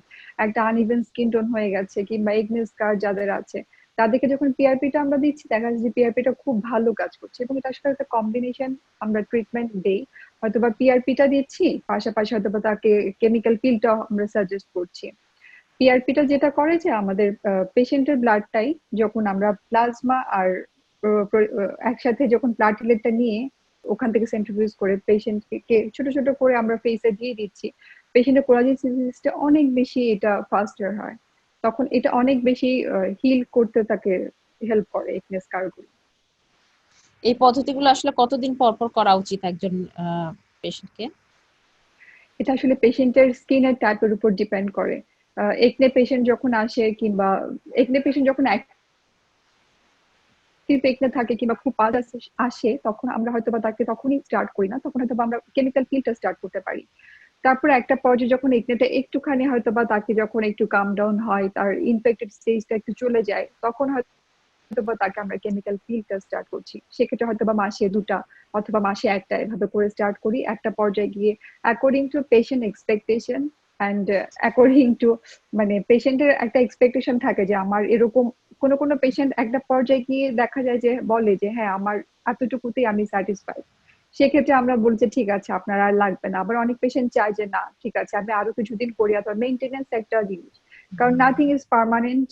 একটা আনইভেন স্কিন টোন হয়ে গেছে, কিংবা একনে স্কার যাদের আছে, তাদেরকে যখন পিআরপিটা আমরা দিচ্ছি, দেখা যাচ্ছে যে পিআরপিটা খুব ভালো কাজ করছে। এবং তার সাথে একটা কম্বিনেশন আমরা ট্রিটমেন্ট দেই, হয়তোবা পিআরপিটা দিচ্ছি, পাশাপাশি হয়তোবা তাকে কেমিক্যাল পিলটা আমরা সাজেস্ট করছি। পিআরপিটা যেটা করে যে আমাদের পেশেন্টের ব্লাডটাই, যখন আমরা প্লাজমা আর একসাথে যখন প্লাটিলেটটা নিয়ে ওখান থেকে সেন্ট্রিফিউজ করে পেশেন্টকে ছোট ছোট করে আমরা ফেসে দিয়ে দিচ্ছি, পেশেন্টের কোলাজেন সিনথেসিসটা অনেক বেশি এটা ফাস্টার হয়, তখন এটা অনেক বেশি হিল করতে তাকে হেল্প করে একনেস স্কারগুলো। এই পদ্ধতিগুলো আসলে কতদিন পর পর করা উচিত একজন পেশেন্টকে? এটা আসলে পেশেন্টের স্কিনের টাইপের উপর ডিপেন্ড করে। একনে পেশেন্ট যখন আসে, কিংবা একনে পেশেন্ট যখন একনে থাকে কিংবা খুব পাস আসে, তখন আমরা হয়তোবা তাকে তখনই স্টার্ট করি না, তখন হয়তো আমরা কেমিক্যাল পিলটা স্টার্ট করতে পারি। তারপরে একটা পর্যায়ে যখন একনেটা একটুখানি হয়তোবা তাকে যখন একটু কাম ডাউন হয়, তার ইনফেক্টেড স্টেজটা একটু চলে যায়, তখন হয়তোবা তাকে আমরা কেমিক্যাল পিলটা স্টার্ট করছি। সেক্ষেত্রে হয়তোবা মাসে 2টা অথবা মাসে 1টা এভাবে করে স্টার্ট করি। একটা পর্যায়ে গিয়ে according to patient expectation and according to, মানে পেশেন্টের একটা এক্সপেকটেশন থাকে যে আমার এরকম, কোনো কোনো পেশেন্ট একটা পর্যায়ে গিয়ে দেখা যায় যে বলে যে হ্যাঁ আমার এতটুকুতেই আমি স্যাটিসফাইড, সেক্ষেত্রে আমরা বলছি ঠিক আছে আপনার আর লাগবে না। আবার অনেক পেশেন্ট চায় যে না ঠিক আছে আমি আরো কিছুদিন করি, অথবা মেইনটেনেন্স একটা জিনিস, কারণ nothing is permanent,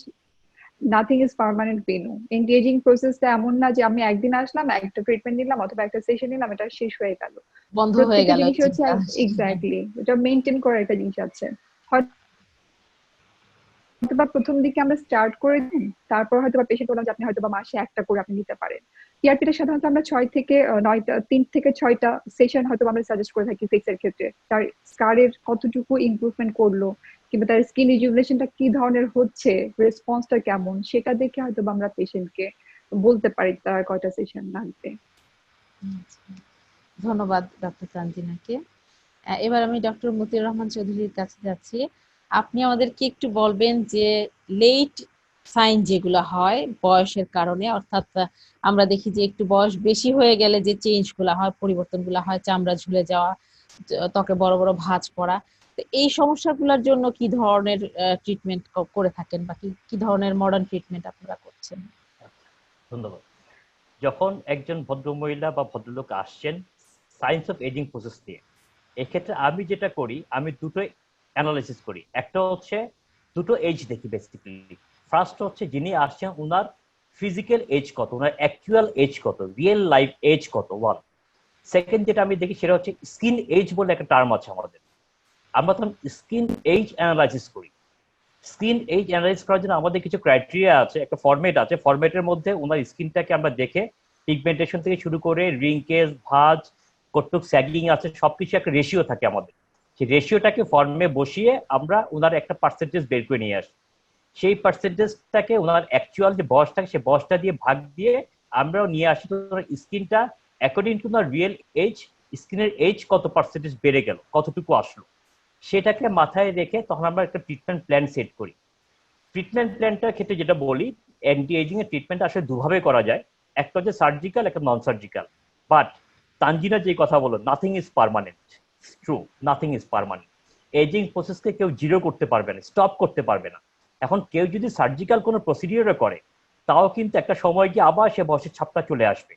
nothing is permanent ভেনু। এন্টি এজিং প্রসেসটা এমন না যে আমি একদিন আসলাম, একটা ট্রিটমেন্ট নিলাম অথবা একটা সেশন নিলাম, এটা শেষ হয়ে গেল। বন্ধ হয়ে প্রত্যেকটা গেল জিনিস হচ্ছে চিন্তা। এক্স্যাক্টলি এটা মেনটেন করার একটা জিনিস আছে। হয়তোবা প্রথম দিকে আমরা স্টার্ট করে দিই, তারপর হয়তোবা পেশেন্ট বললাম যে আপনি হয়তোবা মাসে একটা করে আপনি নিতে পারেন। টিআরপিটা সাধারণত আমরা 6 থেকে 9টা 3 থেকে 6টা সেশন হয়তো আমরা সাজেস্ট করে থাকি ফেসের ক্ষেত্রে। তার স্কারের কতটুকু ইমপ্রুভমেন্ট করলো, কিংবা তার স্কিন রিজুভিনেশনটা কি ধরনের হচ্ছে, রেসপন্সটা কেমন, সেটা দেখে হয়তো আমরা পেশেন্টকে বলতে পারি তার কয়টা সেশন লাগবে। ধন্যবাদ ডক্টর তানজিনাকে। এবার আমি ডক্টর মতিউর রহমান চৌধুরীর কাছে যাচ্ছি। আপনি আমাদেরকে একটু বলবেন যে লেট সাইন যেগুলো হয় বয়সের কারণে, অর্থাৎ আমরা দেখি যে একটু বয়স বেশি হয়ে গেলে যে চেঞ্জ গুলা হয়, পরিবর্তনগুলো হয়, চামড়া ঝুলে যাওয়া, ত্বকে বড় বড় ভাঁজ পড়া, তো এই সমস্যাগুলোর জন্য কি ধরনের ট্রিটমেন্ট করে থাকেন বা কি ধরনের মডার্ন ট্রিটমেন্ট আপনারা করছেন? ধন্যবাদ। যখন একজন ভদ্রমহিলা বা ভদ্রলোক আসছেন সায়েন্স অফ এজিং প্রসেস নিয়ে, এক্ষেত্রে আমি যেটা করি, আমি দুটো অ্যানালাইসিস করি। একটা হচ্ছে দুটো এজ দেখি বেসিক্যালি। ফার্স্ট হচ্ছে যিনি আসছেন ওনার ফিজিক্যাল এজ কত, ওনার অ্যাকচুয়াল এজ কত, রিয়েল লাইফ এজ কত, ওয়ান। সেকেন্ড যেটা আমি দেখি সেটা হচ্ছে স্কিন এজ বলে একটা টার্ম আছে আমাদের, আমরা তখন স্কিন এজ অ্যানালাইসিস করি। স্কিন এজ অ্যানালাইজ করার জন্য আমাদের কিছু ক্রাইটেরিয়া আছে, একটা ফরম্যাট আছে। ফরম্যাটের মধ্যে ওনার স্কিনটাকে আমরা দেখে পিগমেন্টেশন থেকে শুরু করে রিঙ্কেজ, ভাঁজ, কতটুক স্যাগিং আছে, সবকিছু একটা রেশিও থাকে আমাদের। সেই রেশিওটাকে ফর্মে বসিয়ে আমরা ওনার একটা পার্সেন্টেজ বের করে নিয়ে আসি। সেই পার্সেন্টেজটাকে ওনার অ্যাকচুয়াল যে বয়স থাকে সেই বয়সটা দিয়ে ভাগ দিয়ে আমরাও নিয়ে আসি তো স্কিনটা অ্যাকর্ডিং টু ওনার রিয়েল এজ, স্কিনের এজ কত পার্সেন্টেজ বেড়ে গেল, কতটুকু আসলো, সেটাকে মাথায় রেখে তখন আমরা একটা ট্রিটমেন্ট প্ল্যান সেট করি। ট্রিটমেন্ট প্ল্যানটার ক্ষেত্রে যেটা বলি, অ্যান্টি এজিং এর ট্রিটমেন্ট আসলে দুভাবে করা যায়, একটা হচ্ছে সার্জিক্যাল, একটা নন সার্জিক্যাল। বাট তানজিনা যে কথা বলো, nothing is permanent, true, nothing is permanent. Ageing প্রসেসকে কেউ জিরো করতে পারবে না, স্টপ করতে পারবে না। এখন কেউ যদি সার্জিক্যাল কোনো প্রসিডিওরে করে, তাও কিন্তু একটা সময় গিয়ে আবার সে বয়সের ছাপটা চলে আসবে।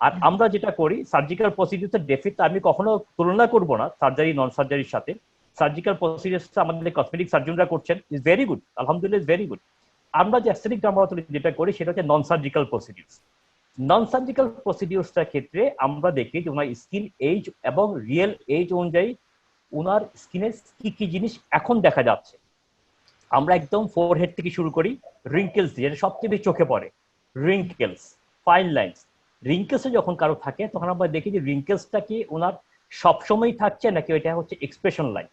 আর আমরা যেটা করি সার্জিক্যাল প্রসিডিউরটা ডেফিট আমি কখনো তুলনা করব না সার্জারি নন সার্জারির সাথে। সার্জিক্যাল প্রসিডিউরটা আমাদের কসমেটিক সার্জনরা করছেন, ইজ ভেরি গুড, আলহামদুলিল্লাহ ইজ ভেরি গুড। আমরা যে অ্যাস্থেটিক ডার্মাটোলজি যেটা করি সেটা হচ্ছে non surgical procedures. Non surgical প্রসিডিউরসটার ক্ষেত্রে আমরা দেখি যে ওনার স্কিন এজ এবং রিয়েল এজ অনুযায়ী ওনার স্কিনের কি কি জিনিস এখন দেখা যাচ্ছে। আমরা একদম ফোরহেড থেকে শুরু করি, রিঙ্কেলস যেটা সবচেয়ে বেশি চোখে পড়ে, রিঙ্কেলস, ফাইন লাইন্স। রিঙ্কেলসে যখন কারো থাকে তখন আমরা দেখি যে রিঙ্কেলসটা কি ওনার সবসময় থাকছে নাকি ওইটা হচ্ছে এক্সপ্রেশন লাইন।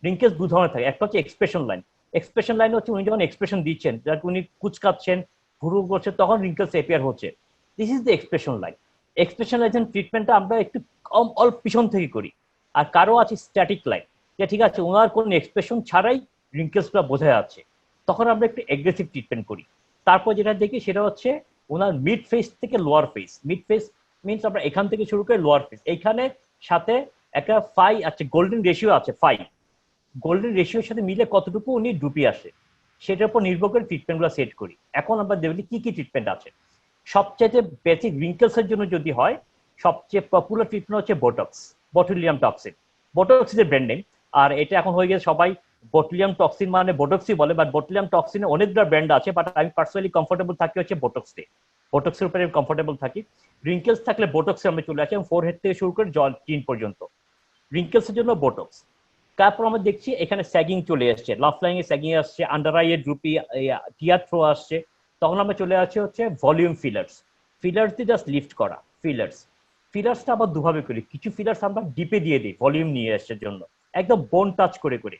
রিঙ্কেলস দু ধরনের থাকে, একটা হচ্ছে এক্সপ্রেশন লাইন। এক্সপ্রেশন লাইন হচ্ছে উনি যখন এক্সপ্রেশন দিচ্ছেন, যাকে উনি কুচকাচ্ছেন, ভুরু করছে, তখন রিঙ্কেলস অ্যাপিয়ার হচ্ছে। This is the expression line. Expression line ট্রিটমেন্টটা আমরা একটু কম অল্প পিছন থেকে করি। আর কারো আছে স্ট্যাটিক লাইন, যে ঠিক আছে ওনার কোনো এক্সপ্রেশন ছাড়াই রিঙ্কেলসটা বোঝা যাচ্ছে, তখন আমরা একটু এগ্রেসিভ ট্রিটমেন্ট করি। তারপর যেটা দেখি সেটা হচ্ছে ওনার মিড ফেস থেকে lower face. Mid face means আমরা এখান থেকে শুরু করে লোয়ার ফেস, এইখানে সাথে একটা ফাই আছে, গোল্ডেন রেশিও আছে, ফাই গোল্ডেন রেশিওর সাথে মিলে কতটুকু উনি ডুপি আসে, সেটার উপর নির্ভর করে ট্রিটমেন্টগুলো সেট করি। এখন আমরা দেখি কি কি ট্রিটমেন্ট আছে। সবচেয়ে বেসিক রিঙ্কেলসের জন্য যদি হয়, সবচেয়ে পপুলার ট্রিটমেন্ট হচ্ছে Botox, botulinum toxin. Botox is a brand name, আর এটা এখন হয়ে গেছে সবাই বটুলিয়াম টক্সিন মানে বোটক্সই বলে, বাট বটুলিয়াম টক্সিনে অনেকগুলো ব্র্যান্ড আছে, বাট আমি পার্সোনালি কমফোর্টেবল থাকি হচ্ছে বোটক্সে। বোটক্সের উপরে কমফোর্টেবল থাকি। রিঙ্কেলস থাকলে বোটক্সে আমরা চলে আসি, এবং ফোর হেড থেকে শুরু করে জল চিন পর্যন্ত রিঙ্কেলসের জন্য বোটক্স। তারপর আমরা দেখছি এখানে স্যাগিং চলে আসছে, লাফ লাইন এ স্যাগিং আসছে, আন্ডার আই এর ড্রুপি, টিয়ার থ্রো আসছে, তখন আমরা চলে আসছি হচ্ছে ভলিউম ফিলার্স। ফিলার্স দিয়ে জাস্ট লিফট করা ফিলার্স। ফিলার্সটা আবার দুভাবে করি, কিছু ফিলার্স আমরা ডিপে দিয়ে দিই ভলিউম নিয়ে আসার জন্য, একদম বোন টাচ করে করে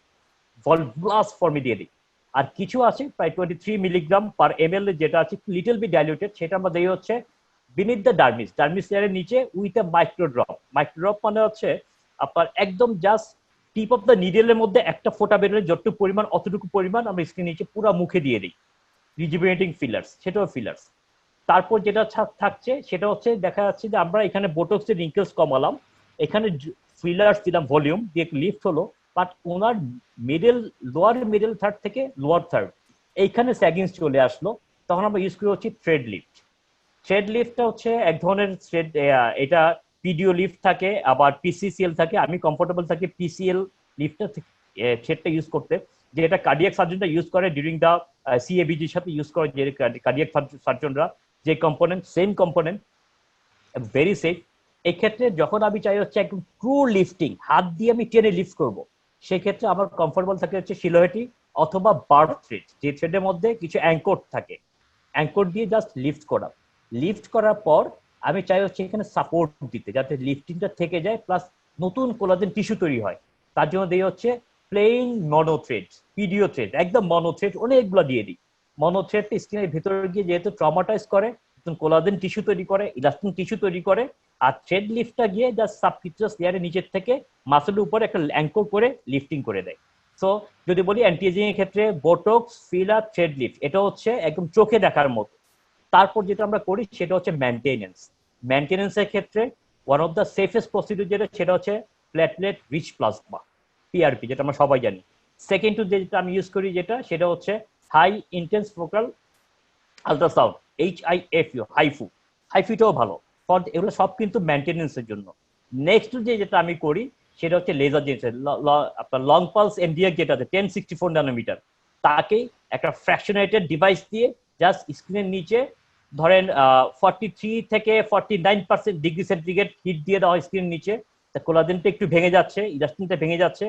গ্লাস ফর্মে দিয়ে দিই। আর কিছু আছে প্রায় 23 মিলিগ্রাম পার এমএল, যেটা আছে লিটল বি ডাইলিউটেড, সেটা আমরা দিই হচ্ছে বিনিথ দ্য ডার্মিস, ডার্মিস লেয়ারের নিচে উইথ এ মাইক্রোড্রপ। মাইক্রোড্রপ মানে হচ্ছে আপনার একদম জাস্ট টিপ অফ দ্য নিডেলের মধ্যে একটা ফোঁটা বেরোলে যতটুকু পরিমাণ, অতটুকু পরিমাণ আমরা স্কিন নিচে পুরো মুখে দিয়ে দিই, রিজুভিনেটিং ফিলার্স, সেটাও ফিলার্স। তারপর যেটা থাকছে সেটা হচ্ছে দেখা যাচ্ছে যে আমরা এখানে বোটক্সের রিঙ্কেলস কমালাম, এখানে ফিলার্স দিলাম, ভলিউম দিয়ে লিফট হলো, but owner middle, lower middle third থেকে লোয়ার থার্ড এইখানে স্যাগিংস চলে আসলো, তখন আমরা ইউজ করি হচ্ছে থ্রেড লিফট। থ্রেড লিফটটা হচ্ছে এক ধরনের থ্রেড, এটা পিডিও লিফট থাকে, আবার পিসিসিএল থাকে। আমি কমফোর্টেবল থাকি পিসিএল লিফটটা থ্রেডটা ইউজ করতে। যেটা কার্ডিয়াক সার্জনরা ইউজ করে ডিউরিং দ্য সিএবিজির সাথে ইউজ করে, যে কার্ডিয়াক সার্জনরা যে component, same component, very safe. এক্ষেত্রে যখন আমি চাই হচ্ছে একদম ট্রু লিফটিং, হাত দিয়ে আমি টেনে লিফট করব, সেক্ষেত্রে আমার কমফোর্টেবল থাকে হচ্ছে সিলোহেটি অথবা বার্ব থ্রেড, যে থ্রেডের মধ্যে কিছু অ্যাঙ্কর থাকে, অ্যাঙ্কর দিয়ে জাস্ট লিফট করা। লিফট করার পর আমি চাই হচ্ছে এখানে সাপোর্ট দিতে, যাতে লিফটিংটা থেকে যায় প্লাস নতুন কোলাজেন টিস্যু তৈরি হয়। তার জন্য দিয়ে হচ্ছে প্লেইন মনো থ্রেড, পিডিও থ্রেড, একদম মনো থ্রেড অনেকগুলো দিয়ে দিই। মনো থ্রেডটা স্কিনের ভিতরে গিয়ে যেহেতু ট্রমাটাইজ করে, কোলাজেন টিস্যু তৈরি করে, ইলাস্টিন টিস্যু তৈরি করে। আর থ্রেড লিফটটা গিয়ে জাস্ট সাবকিউটাস লেয়ারের নিচের থেকে মাসেলের উপরে একটা অ্যাঙ্কর করে লিফটিং করে দেয়। সো যদি বলি অ্যান্টি এজিং এর ক্ষেত্রে বোটক্স, ফিলার, থ্রেড লিফট, এটা হচ্ছে একদম চোখে দেখার মতো। তারপর যেটা আমরা করি সেটা হচ্ছে মেনটেনেন্স। মেনটেনেন্সের ক্ষেত্রে one of the safest procedure যেটা, সেটা হচ্ছে প্লেটলেট রিচ প্লাজমা, পিআরপি, যেটা আমরা সবাই জানি। সেকেন্ড টু যেটা আমি ইউজ করি যেটা, সেটা হচ্ছে high intense focal ultrasound, HIFU, HIFU. হাইফুটাও ভালো, এগুলো সব কিন্তু মেনটেনেন্সের জন্য। নেক্সট যেটা আমি করি সেটা হচ্ছে লেজার জেনারেটর, আপনার লং পালস এমডিএক্স যেটা আছে 1064 ন্যানোমিটার, তাকে একটা ফ্র্যাকশনেটেড ডিভাইস দিয়ে জাস্ট স্ক্রিনের নিচে ধরেন 43 থেকে 49% ডিগ্রি সেন্টিগ্রেড হিট দিয়ে দেওয়া হয় স্ক্রিনের নিচে। কোলাজেনটা একটু ভেঙে যাচ্ছে, ইলাস্টিনটা ভেঙে যাচ্ছে,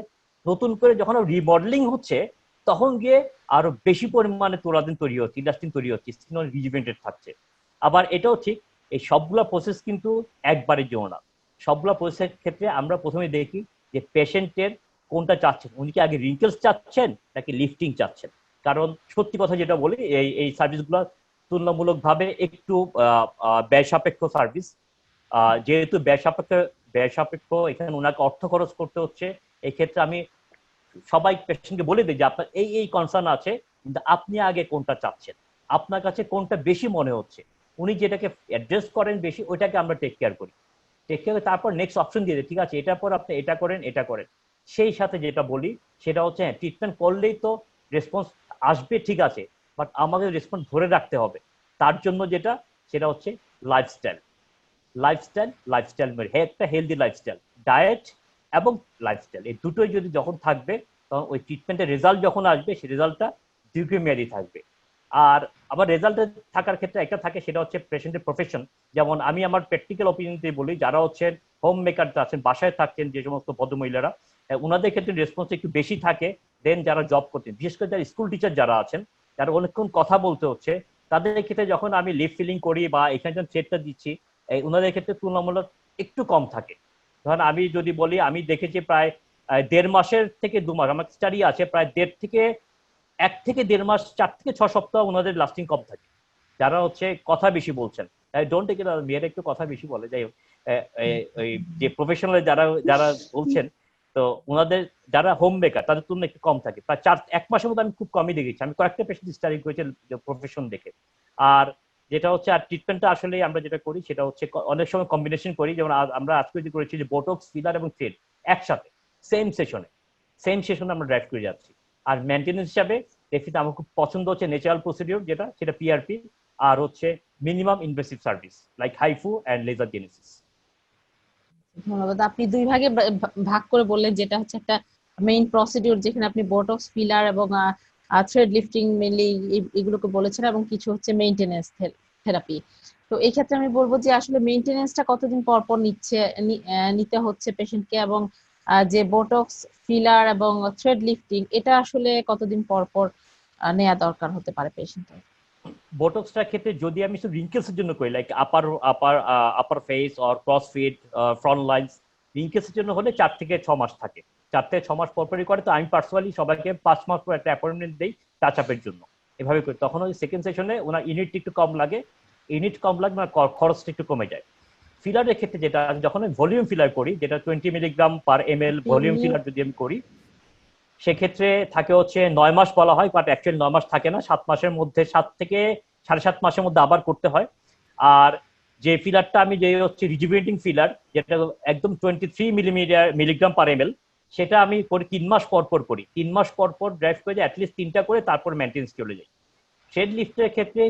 নতুন করে যখন রিমডেলিং হচ্ছে তখন গিয়ে আরো বেশি পরিমাণে কোলাজেন তৈরি হচ্ছে, ইলাস্টিন তৈরি হচ্ছে, স্কিন রিজুভেনেটেড থাকছে। আবার এটাও ঠিক, এই সবগুলা প্রসেস কিন্তু একবারের জন্য না। সবগুলা প্রসেসের ক্ষেত্রে আমরা প্রথমে দেখি যে পেশেন্টের কোনটা চাচ্ছেন, উনি কি আগে রিঙ্কেলস চাচ্ছেন নাকি লিফটিং চাচ্ছেন। কারণ সত্যি কথা যেটা বলি, এই সার্ভিসগুলো তুলনামূলকভাবে একটু ব্যয় সাপেক্ষ সার্ভিস। যেহেতু ব্যয় সাপেক্ষ, এখানে ওনাকে অর্থ খরচ করতে হচ্ছে। এই ক্ষেত্রে আমি সবাই পেশেন্টকে বলে দিই যে আপনার এই কনসার্ন আছে, কিন্তু আপনি আগে কোনটা চাচ্ছেন, আপনার কাছে কোনটা বেশি মনে হচ্ছে, উনি যেটাকে অ্যাড্রেস করেন বেশি, ওইটাকে আমরা টেক কেয়ার করি। টেক কেয়ার তারপর নেক্সট অপশন দিয়ে দিই, ঠিক আছে এটার পর আপনি এটা করেন, এটা করেন। সেই সাথে যেটা বলি সেটা হচ্ছে, হ্যাঁ ট্রিটমেন্ট করলেই তো রেসপন্স আসবে, ঠিক আছে, বাট আমাদের রেসপন্স ধরে রাখতে হবে। তার জন্য যেটা, সেটা হচ্ছে লাইফস্টাইল। লাইফস্টাইল মানে একটা হেলদি লাইফস্টাইল, ডায়েট এবং লাইফস্টাইল, এই দুটোই যদি যখন থাকবে, তখন ওই ট্রিটমেন্টের রেজাল্ট যখন আসবে, সেই রেজাল্টটা দীর্ঘমেয়াদী থাকবে। আর আবার রেজাল্টে থাকার ক্ষেত্রে একটা থাকে, সেটা হচ্ছে পেশেন্টের প্রফেশন। যেমন আমি আমার প্র্যাকটিক্যাল অপিনিয়ন বলি, যারা হচ্ছেন হোম মেকার আছেন, বাসায় থাকছেন যে সমস্ত ভদ্রমহিলারা, ওনাদের ক্ষেত্রে রেসপন্স একটু বেশি থাকে দেন যারা জব করতেন। বিশেষ করে যারা স্কুল টিচার যারা আছেন, যারা অনেকক্ষণ কথা বলতে হচ্ছে, তাদের ক্ষেত্রে যখন আমি লিপ ফিলিং করি বা এখানে যখন থ্রেডটা দিচ্ছি, ওনাদের ক্ষেত্রে তুলনামূলক একটু কম থাকে। ধরেন আমি যদি বলি, আমি দেখেছি প্রায় 1.5 মাসের থেকে 2 মাস, আমার স্টাডি আছে প্রায় 1 থেকে 1.5 মাস, 4 থেকে 6 সপ্তাহ ওনাদের লাস্টিং কম থাকে, যারা হচ্ছে কথা বেশি বলছেন। ডোন্ট টেক ইট, মেয়েরা একটু কথা বেশি বলে, যাই হোক, ওই যে প্রফেশনাল যারা যারা বলছেন, তো ওনাদের যারা হোম মেকার তাদের তুলনায় একটু কম থাকে, প্রায় 1 মাসের মধ্যে আমি খুব কমই দেখেছি। আমি কয়েকটা পেশেন্ট স্টাডি করেছি প্রফেশন দেখে। আর যেটা হচ্ছে, আর ট্রিটমেন্টটা আসলে আমরা যেটা করি সেটা হচ্ছে অনেক সময় কম্বিনেশন করি, যেমন আমরা আজকে যে করেছি যে বোটক্স, ফিলার এবং থ্রেড একসাথে সেম সেশনে আমরা ড্রাইভ করে যাচ্ছি। আর মেনটেনেন্স হিসাবে দেখতে আমার খুব পছন্দ হচ্ছে ন্যাচারাল প্রসিডিউর যেটা, সেটা পিআরপি, আর হচ্ছে minimum invasive service like HIFU and laser genesis. ধন্যবাদ। আপনি দুই ভাগে ভাগ করে বললেন, যেটা হচ্ছে একটা মেইন প্রসিডিউর যেখানে আপনি বোটক্স, ফিলার এবং থ্রেড লিফটিং মেইনলি এগুলোকে বলেছেন, এবং কিছু হচ্ছে মেইনটেনেন্স থেরাপি। তো এই ক্ষেত্রে আমি বলবো যে আসলে মেইনটেনেন্সটা কতদিন পর পর নিতে হচ্ছে পেশেন্টকে, এবং যে বোটক্স, ফিলার এবং থ্রেড লিফটিং এটা আসলে কতদিন পর পর নেওয়া দরকার হতে পারে পেশেন্টের। বোটক্সটার ক্ষেত্রে যদি আমি শুধু রিঙ্কেলসের জন্য করি, like upper face or crow's feet, front lines, রিঙ্কেলসের জন্য হলে 4 থেকে 6 মাস থাকে, 4 থেকে 6 মাস পরপরই করে। তো আমি পার্সোনালি সবাইকে 5 মাস পর একটা অ্যাপয়েন্টমেন্ট দিই টাচ আপের জন্য, এভাবে করি। তখন ওই সেকেন্ড সেশনে ওনার ইউনিট একটু কম লাগে, মানে খরচটা একটু কমে যায়। ফিলারের ক্ষেত্রে যেটা, যখন আমি ভলিউম ফিলার করি, যেটা 20 milligram per ml volume filler যদি আমি করি, সেক্ষেত্রে থাকে হচ্ছে 9 মাস বলা হয়, বাট অ্যাকচুয়ালি 9 মাস থাকে না, 7 মাসের মধ্যে, 7 থেকে 7.5 মাসের মধ্যে আবার করতে হয়। আর যে ফিলারটা আমি, যে হচ্ছে রিজুভিনেটিং ফিলার, যেটা একদম 23 মিলিগ্রাম পার ml, সেটা আমি করি 3 মাস পর পর করি। 3 মাস পর পর ড্রাইভ করে যাই, অ্যাটলিস্ট 3টা করে, তারপর মেনটেন্স চলে যাই। থ্রেড লিফটের ক্ষেত্রে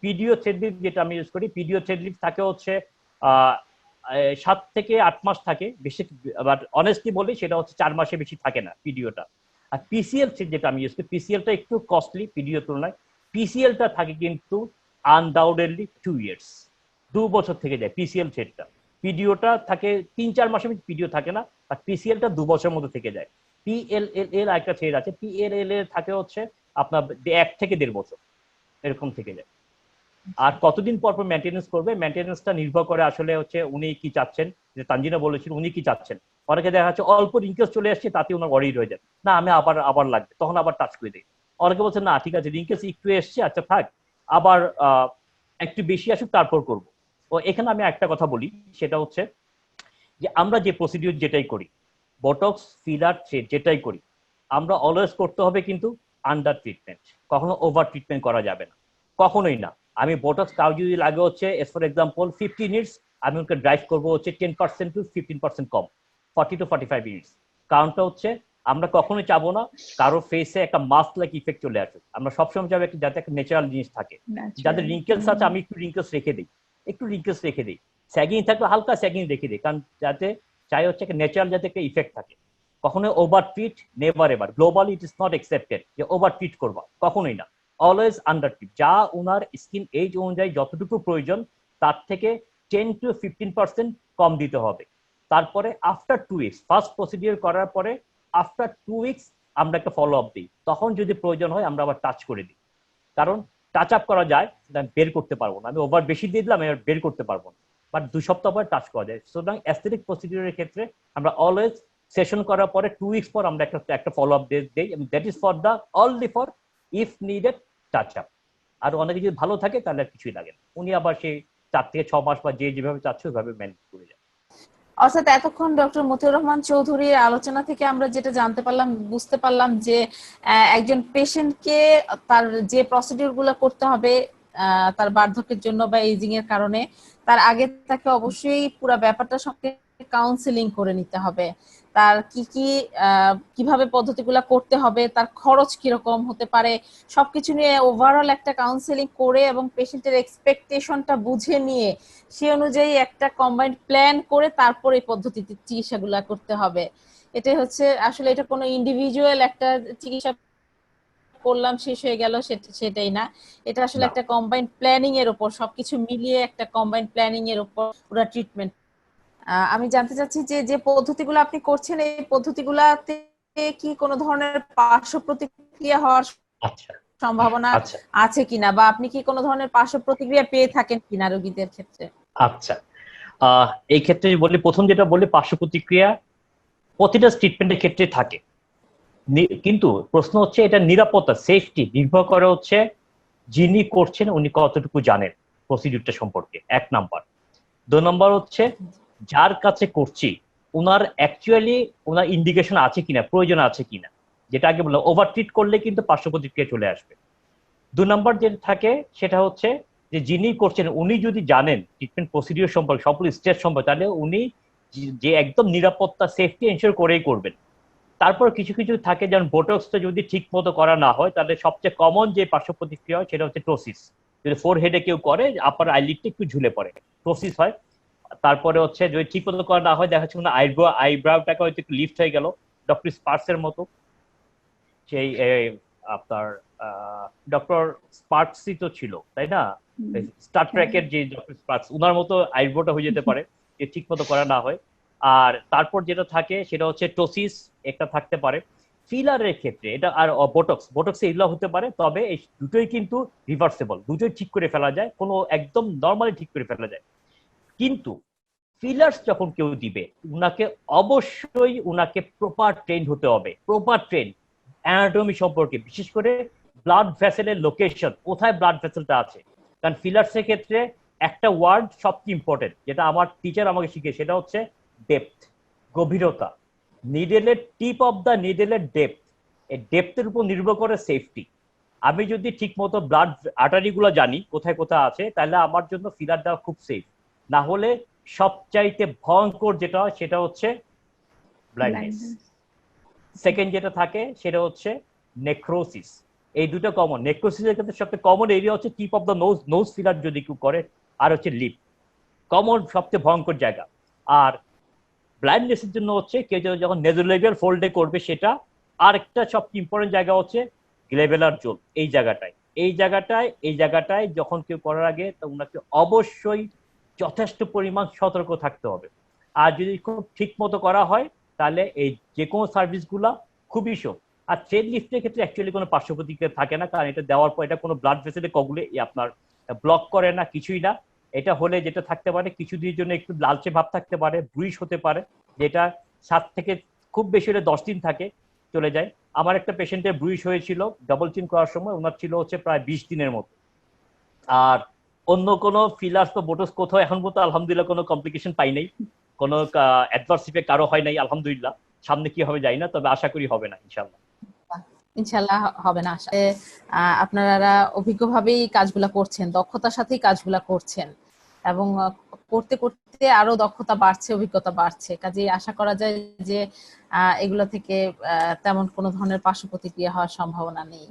পিডিও থ্রেড লিফট যেটা আমি ইউজ করি, পিডিও থ্রেড লিফট থাকে হচ্ছে 7 থেকে 8 মাস থাকে বেশি, বাট অনেস্টলি বলি সেটা হচ্ছে 4 মাসে বেশি থাকে না পিডিওটা। আর পিসিএল সেট যেটা আমি ইউজ করি, পিসিএলটা একটু কস্টলি পিডিওর তুলনায়। পিসিএলটা থাকে কিন্তু আনডাউটেডলি 2 ইয়ার্স, 2 বছর থেকে যায় পিসিএল সেটটা। পিডিওটা থাকে 3-4 মাসের মধ্যে, পিডিও থাকে না, আর পিসিএলটা 2 বছরের মধ্যে থেকে যায়। পিএলএল একটা সেট আছে, পিএলএল এর থাকে হচ্ছে আপনার 1 থেকে 1.5 বছর এরকম থেকে যায়। আর কতদিন পর পর মেনটেনেন্স করবে, মেনটেনেন্সটা নির্ভর করে আসলে হচ্ছে উনি কি চাচ্ছেন, যে তানজিনা বলেছিল উনি কি চাচ্ছেন। অনেকে দেখা যাচ্ছে অল্প রিঙ্কেলস চলে আসছে, তাতে ওনার ওয়ারিড হয়ে যায়, না আমি আবার লাগবে, তখন আবার টাচ করে দিই। অনেকে বলছে না ঠিক আছে রিঙ্কেলস একটু এসছে, আচ্ছা থাক, আবার একটু বেশি আসুক তারপর করব। ও এখানে আমি একটা কথা বলি, সেটা হচ্ছে যে আমরা যে প্রসিডিউর যেটাই করি, বটক্স ফিলার যেটাই করি, আমরা অলওয়েজ করতে হবে কিন্তু আন্ডার ট্রিটমেন্ট, কখনো ওভার ট্রিটমেন্ট করা যাবে না, কখনোই না। আমি বটক্স কাউ যদি লাগে হচ্ছে ফর এক্সাম্পল 50 মিনিটস, আমি ওকে ড্রাইভ করবো হচ্ছে 10% to 15% কম, 40 to 45 মিনিটস। কারণটা হচ্ছে আমরা কখনোই চাবো না কারো ফেসে একটা মাস্ক লাইক ইফেক্ট চলে আসুক। আমরা সবসময় চাবো যাতে একটা ন্যাচারাল জিনিস থাকে। যাদের রিঙ্কেলস আছে আমি একটু রিঙ্কেলস রেখে দিই, স্যাগিং থাকলে হালকা স্যাগিং রেখে দিই, কারণ যাতে চাই হচ্ছে একটা ন্যাচারাল যাতে একটা ইফেক্ট থাকে। কখনো over treat never ever, globally it is not accepted যে ওভার ট্রিট করবা, কখনোই না। অলওয়েজ আন্ডার ট্রিট, যা ওনার স্কিন এজ অনুযায়ী যতটুকু প্রয়োজন তার থেকে 10 to 15% কম দিতে হবে। তারপরে আফটার 2 উইকস, ফার্স্ট প্রসিডিওর করার পরে আফটার 2 উইকস আমরা একটা ফলো আপ দিই, তখন যদি প্রয়োজন হয় আমরা আবার টাচ করে দিই। কারণ টাচ আপ করা যায়, আমি বের করতে পারবো না, আমি ওভার বেশি দিয়ে দিলাম, আমি বের করতে পারবো না, বাট 2 সপ্তাহ পরে টাচ করা যায়। সুতরাং অ্যাস্থেটিক প্রসিডিওরের ক্ষেত্রে আমরা অলওয়েজ সেশন করার পরে 2 উইকস পর আমরা একটা ফলো আপ দিই, এবং that is for the only for if needed touch up. আর অনেকে যদি ভালো থাকে তাহলে আর কিছুই লাগে না, উনি আবার সেই 4 থেকে 6 মাস বা যেভাবে চাচ্ছে ওইভাবে ম্যানেজ করে যায়। অর্থাৎ এতক্ষণ ডক্টর মতিউর রহমান চৌধুরীর আলোচনা থেকে আমরা যেটা জানতে পারলাম, বুঝতে পারলাম যে একজন পেশেন্টকে তার যে প্রসিডিউর গুলো করতে হবে তার বার্ধক্যের জন্য বা এজিং এর কারণে, তার আগে তাকে অবশ্যই পুরো ব্যাপারটা সম্পর্কে কাউন্সিলিং করে নিতে হবে। তার কিভাবে পদ্ধতিগুলো করতে হবে, তার খরচ কিরকম হতে পারে, সবকিছু নিয়ে ওভারঅল একটা কাউন্সিলিং করে এবং পেশেন্টের এক্সপেকটেশনটা বুঝে নিয়ে সে অনুযায়ী একটা কম্বাইন্ড প্ল্যান করে তারপর এই পদ্ধতিতে চিকিৎসাগুলো করতে হবে। এটাই হচ্ছে আসলে, এটা কোনো ইন্ডিভিজুয়াল একটা চিকিৎসা করলাম শেষ হয়ে গেল সেটাই না, এটা আসলে একটা কম্বাইন্ড প্ল্যানিং এর উপর, সবকিছু মিলিয়ে একটা কম্বাইন্ড প্ল্যানিং এর উপর পুরো ট্রিটমেন্ট। আমি জানতে চাচ্ছি যে যে পদ্ধতিগুলো আপনি করছেন, এই পদ্ধতিগুলাতে কি কোনো ধরনের পার্শ্ব প্রতিক্রিয়া হওয়ার সম্ভাবনা আছে কিনা, বা আপনি কি কোনো ধরনের পার্শ্ব প্রতিক্রিয়া পেয়ে থাকেন কিনা রোগীদের ক্ষেত্রে? আচ্ছা, এই ক্ষেত্রে বলি, প্রথম যেটা বলি পার্শ্ব প্রতিক্রিয়া প্রতিটা ট্রিটমেন্টের ক্ষেত্রে থাকে, কিন্তু প্রশ্ন হচ্ছে এটা নিরাপত্তা, সেফটি নির্ভর করে হচ্ছে যিনি করছেন উনি কতটুকু জানেন প্রসিডিউরটা সম্পর্কে, 1 নাম্বার। 2 নম্বর হচ্ছে যার কাছে করছি ওনার অ্যাকচুয়ালি ওনার ইন্ডিকেশন আছে কিনা, প্রয়োজন আছে কিনা। যেটা আগে বললাম, ওভার ট্রিট করলে কিন্তু পার্শ্ব প্রতিক্রিয়া চলে আসবে। 2 নম্বর যেটা থাকে সেটা হচ্ছে যে যিনি করছেন উনি যদি জানেন ট্রিটমেন্ট প্রসিডিউর সম্পর্কে, সবগুলো স্টেজ সম্পর্কে, তাহলে উনি যে একদম নিরাপত্তা সেফটি এনশিওর করেই করবেন। তারপর কিছু কিছু থাকে, যেমন বোটক্সটা যদি ঠিক মতো করা না হয় তাহলে সবচেয়ে কমন যে পার্শ্ব প্রতিক্রিয়া হয় সেটা হচ্ছে টোসিস। যদি ফোরহেডে কেউ করে, আপার আইলিডটা একটু ঝুলে পড়ে, টোসিস হয়। তারপরে হচ্ছে যদি ঠিক মতো করা না হয়, দেখা যাচ্ছে আইব্রাউটাকে হয়তো একটু লিফট হয়ে গেল, ডক্টর স্পার্কসের মতো। সেই আপনার ডক্টর স্পার্কসই তো ছিল তাই না, স্টার ট্রেকের যে ডক্টর স্পার্কস, ওনার মতো আইব্রোটা হয়ে যেতে পারে যে ঠিক মতো করা না হয়। আর তারপর যেটা থাকে সেটা হচ্ছে টোসিস একটা থাকতে পারে। ফিলারের ক্ষেত্রে এটা, আর বোটক্সে এগুলো হতে পারে, তবে এই দুটোই কিন্তু রিভার্সেবল, দুটোই ঠিক করে ফেলা যায়, কোনো একদম নর্মালি ঠিক করে ফেলা যায়। কিন্তু ফিলার্স যখন কেউ দিবে উনাকে অবশ্যই প্রপার ট্রেন হতে হবে, প্রপার ট্রেন অ্যানাটমি সম্পর্কে, বিশেষ করে ব্লাড ভেসেলের লোকেশন, কোথায় ব্লাড ভেসেলটা আছে। কারণ ফিলার্সের ক্ষেত্রে একটা ওয়ার্ড সবচেয়ে ইম্পর্টেন্ট, যেটা আমার টিচার আমাকে শিখে, সেটা হচ্ছে ডেপথ, গভীরতা। নিডেলের টিপ অফ দ্য নিডেলের ডেপথ, এই ডেপথের উপর নির্ভর করে সেফটি। আমি যদি ঠিক মতো ব্লাড আর্টারিগুলো জানি কোথায় কোথায় আছে, তাহলে আমার জন্য ফিলার দেওয়া খুব সেফ। না হলে সবচাইতে ভয়ঙ্কর যেটা হয় সেটা হচ্ছে ব্লাইন্ডনেস। সেকেন্ড যেটা থাকে সেটা হচ্ছে নেক্রোসিস। এই দুটো কমন। নেক্রোসিসের ক্ষেত্রে সবচেয়ে কমন এরিয়া হচ্ছে tip of the nose filler যদি কেউ করে, আর হচ্ছে লিপ, কমন সবচেয়ে ভয়ঙ্কর জায়গা। আর ব্লাইন্ডনেসের জন্য হচ্ছে কেউ যখন নেজোলেবিয়াল ফোল্ডে করবে সেটা, আরেকটা সবচেয়ে ইম্পর্টেন্ট জায়গা হচ্ছে গ্লেভেলার জোন। এই জায়গাটায় যখন কেউ করার আগে তো ওনাকে অবশ্যই যথেষ্ট পরিমাণ সতর্ক থাকতে হবে। আর যদি খুব ঠিক মতো করা হয় তাহলে এই যে কোনো সার্ভিসগুলা খুবই সব। আর থ্রেড লিফটের ক্ষেত্রে অ্যাকচুয়ালি কোনো পার্শ্ব প্রতিক্রিয়া থাকে না, কারণ এটা দেওয়ার পর এটা কোনো ব্লাড ভেসেলে কগুলে আপনার ব্লক করে না, কিছুই না। এটা হলে যেটা থাকতে পারে কিছুদিনের জন্য একটু লালচে ভাব থাকতে পারে, ব্রুইশ হতে পারে, যেটা 7 থেকে খুব বেশি হলে 10 দিন থাকে, চলে যায়। আমার একটা পেশেন্টের ব্রুইশ হয়েছিল ডাবল চিন করার সময়, ওনার ছিল হচ্ছে প্রায় 20 দিনের মতো। আর অন্য কোনো ফিলার্স বা বোটক্স কোথাও এখন পর্যন্ত আলহামদুলিল্লাহ কোনো কমপ্লিকেশন পাই নাই, কোনো অ্যাডভার্স ইফেক্ট কারো হয় নাই আলহামদুলিল্লাহ। সামনে কি হবে জানি না, তবে আশা করি হবে না ইনশাল্লাহ। ইনশাল্লাহ হবে না আশা। আপনারা অভিজ্ঞভাবেই কাজগুলা করছেন, দক্ষতার সাথেই কাজগুলা করছেন এবং করতে করতে আরো দক্ষতা বাড়ছে, অভিজ্ঞতা বাড়ছে। কাজেই আশা করা যায় যে এগুলো থেকে তেমন কোনো ধরনের পার্শ্ব প্রতিক্রিয়া হওয়ার সম্ভাবনা নেই।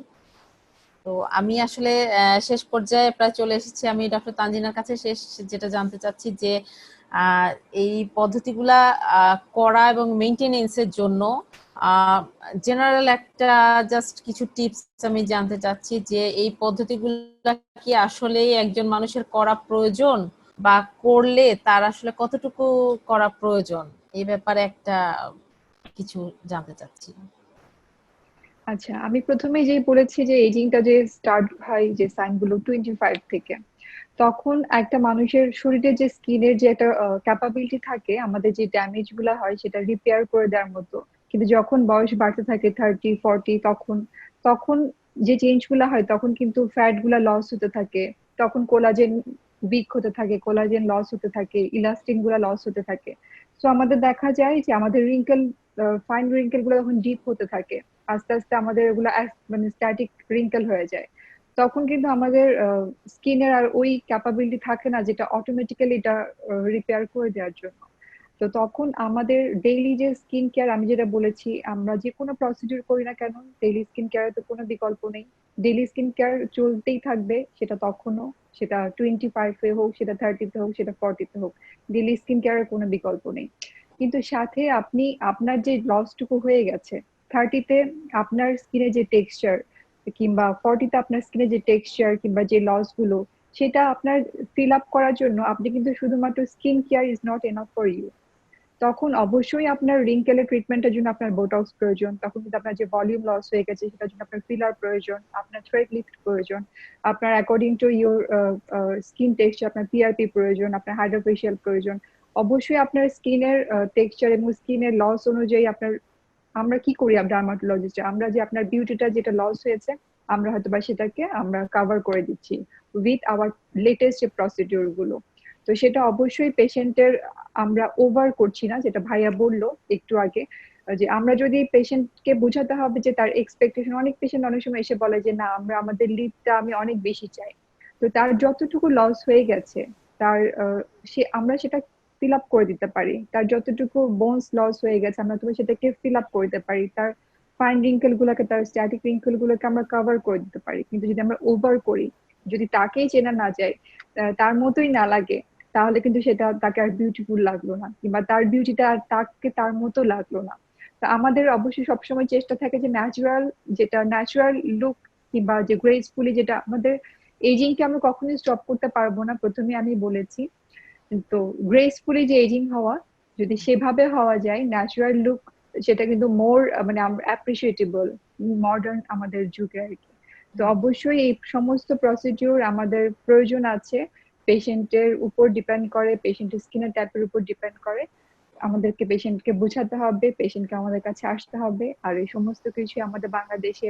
তো আমি আসলে শেষ পর্যায়ে প্রায় চলে এসেছি। আমি ডক্টর তানজিনার কাছে শেষ যেটা জানতে চাচ্ছি যে এই পদ্ধতিগুলা করা এবং মেইনটেনেন্সের জন্য জেনারেল একটা জাস্ট কিছু টিপস আমি জানতে চাচ্ছি যে এই পদ্ধতিগুলা কি আসলে একজন মানুষের করা প্রয়োজন, বা করলে তার আসলে কতটুকু করা প্রয়োজন, এই ব্যাপারে একটা কিছু জানতে চাচ্ছি। আচ্ছা, আমি প্রথমে যে বলেছি যে এজিংটা যে স্টার্ট হয় যে সাইনগুলো 25 থেকে, তখন একটা মানুষের শরীরের যে স্কিনের যে একটা ক্যাপাবিলিটি থাকে, আমাদের যে ড্যামেজ গুলা হয় সেটা রিপেয়ার করে দেওয়ার মতো। কিন্তু যখন বয়স বাড়তে থাকে 30-40, তখন তখন যে চেঞ্জ গুলা হয় তখন কিন্তু ফ্যাট গুলা লস হতে থাকে, তখন কোলাজেন উইক হতে থাকে, কোলাজেন লস হতে থাকে, ইলাস্টিন গুলা লস হতে থাকে। তো আমাদের দেখা যায় যে আমাদের রিঙ্কেল, ফাইন রিঙ্কেল গুলো যখন ডিপ হতে থাকে, আস্তে আস্তে আমাদের ওগুলো মানে স্ট্যাটিক রিঙ্কেল হয়ে যায়। তখন কিন্তু আমাদের স্কিনের আর ওই ক্যাপাবিলিটি থাকে না যেটা অটোমেটিক্যালি এটা রিপেয়ার করে দেওয়ার জন্য। তো তখন আমাদের ডেইলি যে স্কিন কেয়ার, আমি যেটা বলেছি, আমরা যে কোনো প্রসিডিউর করি না কেন ডেইলি স্কিন কেয়ারে তো কোনো বিকল্প নেই। ডেইলি স্কিন কেয়ার চলতেই থাকবে, সেটা তখনও, সেটা 25-এ হোক, সেটা 30-তে হোক, সেটা 40-তে হোক, ডেইলি স্কিন কেয়ারের কোনো বিকল্প নেই। কিন্তু সাথে আপনি আপনার যে লসটুকু হয়ে গেছে 30-তে, আপনার স্কিনে যে টেক্সচার, কিংবা 40-তে আপনার স্কিনে যে টেক্সচার কিংবা যে লস গুলো, সেটা আপনার ফিল আপ করার জন্য আপনি কিন্তু শুধুমাত্র skin care is not enough for you. তখন অবশ্যই আপনার রিঙ্কেলের ট্রিটমেন্টের জন্য আপনার বোটক্স প্রয়োজন, তখন কিন্তু আপনার যে ভলিউম লস হয়ে গেছে সেটার জন্য আপনার ফিলার প্রয়োজন, আপনার থ্রেড লিফট প্রয়োজন, আপনার according to your skin texture আপনার পিআরপি প্রয়োজন, আপনার হাইড্রোফেশিয়াল প্রয়োজন। অবশ্যই আপনার স্কিনের টেক্সচার এবং স্কিনের লস অনুযায়ী আপনার, আমরা কি করি ডার্মাটোলজিস্ট, আমরা যে আপনার বিউটিটা যেটা লস হয়েছে আমরা হয়তো বা সেটাকে আমরা কভার করে দিচ্ছি উইথ আওয়ার লেটেস্ট যে প্রসিডিউর গুলো। তো সেটা অবশ্যই পেশেন্টের, আমরা ওভার করছি না, যেটা ভাইয়া বললো একটু আগে, যে আমরা যদি পেশেন্টকে বোঝাতে হবে যে তার এক্সপেকটেশন, অনেক পেশেন্ট অনেক সময় এসে বলে যে না আমরা আমাদের লিডটা আমি অনেক বেশি চাই। তো তার যতটুকু লস হয়ে গেছে তার আমরা সেটা ফিল আপ করে দিতে পারি, তার যতটুকু বোনস লস হয়ে গেছে আমরা তুমি সেটাকে ফিল আপ করে দিতে পারি, তার ফাইন রিঙ্কেল গুলোকে, তার স্ট্যাটিক রিঙ্কেল গুলোকে আমরা কভার করে দিতে পারি। কিন্তু যদি আমরা ওভার করি, যদি তাকেই চেনা না যায়, তার মতোই না লাগে, তাহলে কিন্তু সেটা তাকে আর বিউটিফুল লাগলো না, কিংবা তার বিউটিটা আর তাকে তার মতো লাগলো না। তো আমাদের অবশ্যই সবসময় চেষ্টা থাকে যে ন্যাচারাল, যেটা ন্যাচারাল লুক কিংবা যে গ্রেসফুলি, যেটা আমাদের এজিংকে আমরা কখনোই স্টপ করতে পারবো না, প্রথমে আমি বলেছি। তো গ্রেসফুলি যে এজিং হওয়া, যদি সেভাবে হওয়া যায় ন্যাচারাল লুক, সেটা কিন্তু মোর মানে অ্যাপ্রিসিয়েটেবল মডার্ন আমাদের যুগে আর কি। তো অবশ্যই এই সমস্ত প্রসিডিউর আমাদের প্রয়োজন আছে, পেশেন্টের উপর ডিপেন্ড করে, পেশেন্টের স্কিনের টাইপের উপর ডিপেন্ড করে। আমাদেরকে পেশেন্টকে বোঝাতে হবে, পেশেন্টকে আমাদের কাছে আসতে হবে, আর এই সমস্ত কিছু আমাদের বাংলাদেশে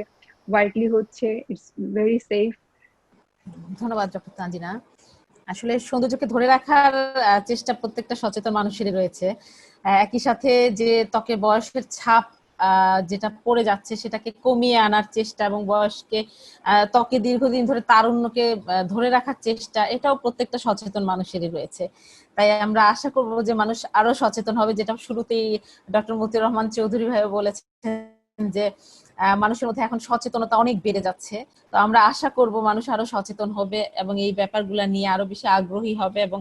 ওয়াইডলি হচ্ছে, ইটস ভেরি সেফ। ধন্যবাদ ডক্টর তানজিনা। আসলে সৌন্দর্যকে ধরে রাখার চেষ্টা প্রত্যেকটা সচেতন মানুষেরই রয়েছে। একই সাথে যে ত্বকের বয়সের ছাপ যেটা পড়ে যাচ্ছে সেটাকে কমিয়ে আনার চেষ্টা, এবং বয়সকে ত্বকে দীর্ঘদিন ধরে তারুণ্যকে ধরে রাখার চেষ্টা, এটাও প্রত্যেকটা সচেতন মানুষেরই রয়েছে। তাই আমরা আশা করব যে মানুষ আরো সচেতন হবে, যেটা শুরুতেই ডক্টর মতিউর রহমান চৌধুরী ভাই বলেছেন যে মানুষের মধ্যে এখন সচেতনতা অনেক বেড়ে যাচ্ছে। তো আমরা আশা করব মানুষ আরো সচেতন হবে এবং এই ব্যাপারগুলো নিয়ে আরো বেশি আগ্রহী হবে, এবং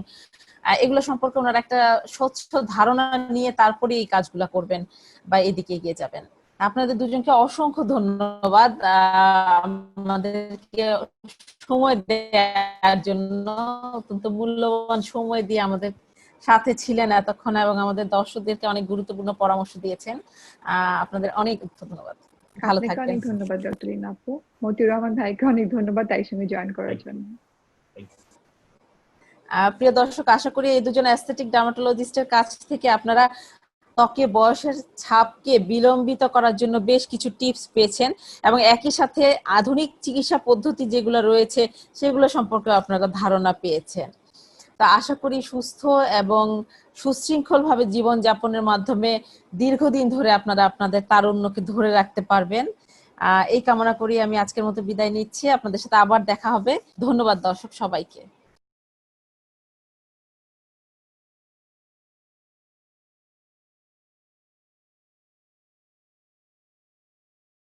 এগুলো সম্পর্কে ওনারা একটা স্বচ্ছ ধারণা নিয়ে তারপরে এই কাজগুলো করবেন বা এদিকে এগিয়ে যাবেন। আপনাদের দুজনকে অসংখ্য ধন্যবাদ আমাদেরকে সময় দেওয়ার জন্য। অত্যন্ত মূল্যবান সময় দিয়ে আমাদের সাথে ছিলেন এতক্ষণ এবং আমাদের দর্শকদেরকে অনেক গুরুত্বপূর্ণ পরামর্শ দিয়েছেন। আপনাদের অনেক ধন্যবাদ। ভালো আপনাকে থাকবেন। অনেক ধন্যবাদ ডক্টর লিনা আপু। মতিউর রহমান ভাইকে অনেক ধন্যবাদ তাই সঙ্গে জয়েন করার জন্য। প্রিয় দর্শক, আশা করি এই দুজন অ্যাস্থেটিক ডার্মাটোলজিস্টের কাছ থেকে আপনারা ত্বকে বয়সের ছাপকে বিলম্বিত করার জন্য বেশ কিছু টিপস পেয়েছেন এবং একই সাথে আধুনিক চিকিৎসা পদ্ধতি যেগুলো রয়েছে সেগুলো সম্পর্কে আপনারা ধারণা পেয়েছেন। তা আশা করি সুস্থ এবং সুশৃঙ্খল ভাবে জীবন যাপনের মাধ্যমে দীর্ঘদিন ধরে আপনারা আপনাদের তারুণ্যকে ধরে রাখতে পারবেন। এই কামনা করি আমি আজকের মতো বিদায় নিচ্ছি। আপনাদের সাথে আবার দেখা হবে। ধন্যবাদ দর্শক সবাইকে।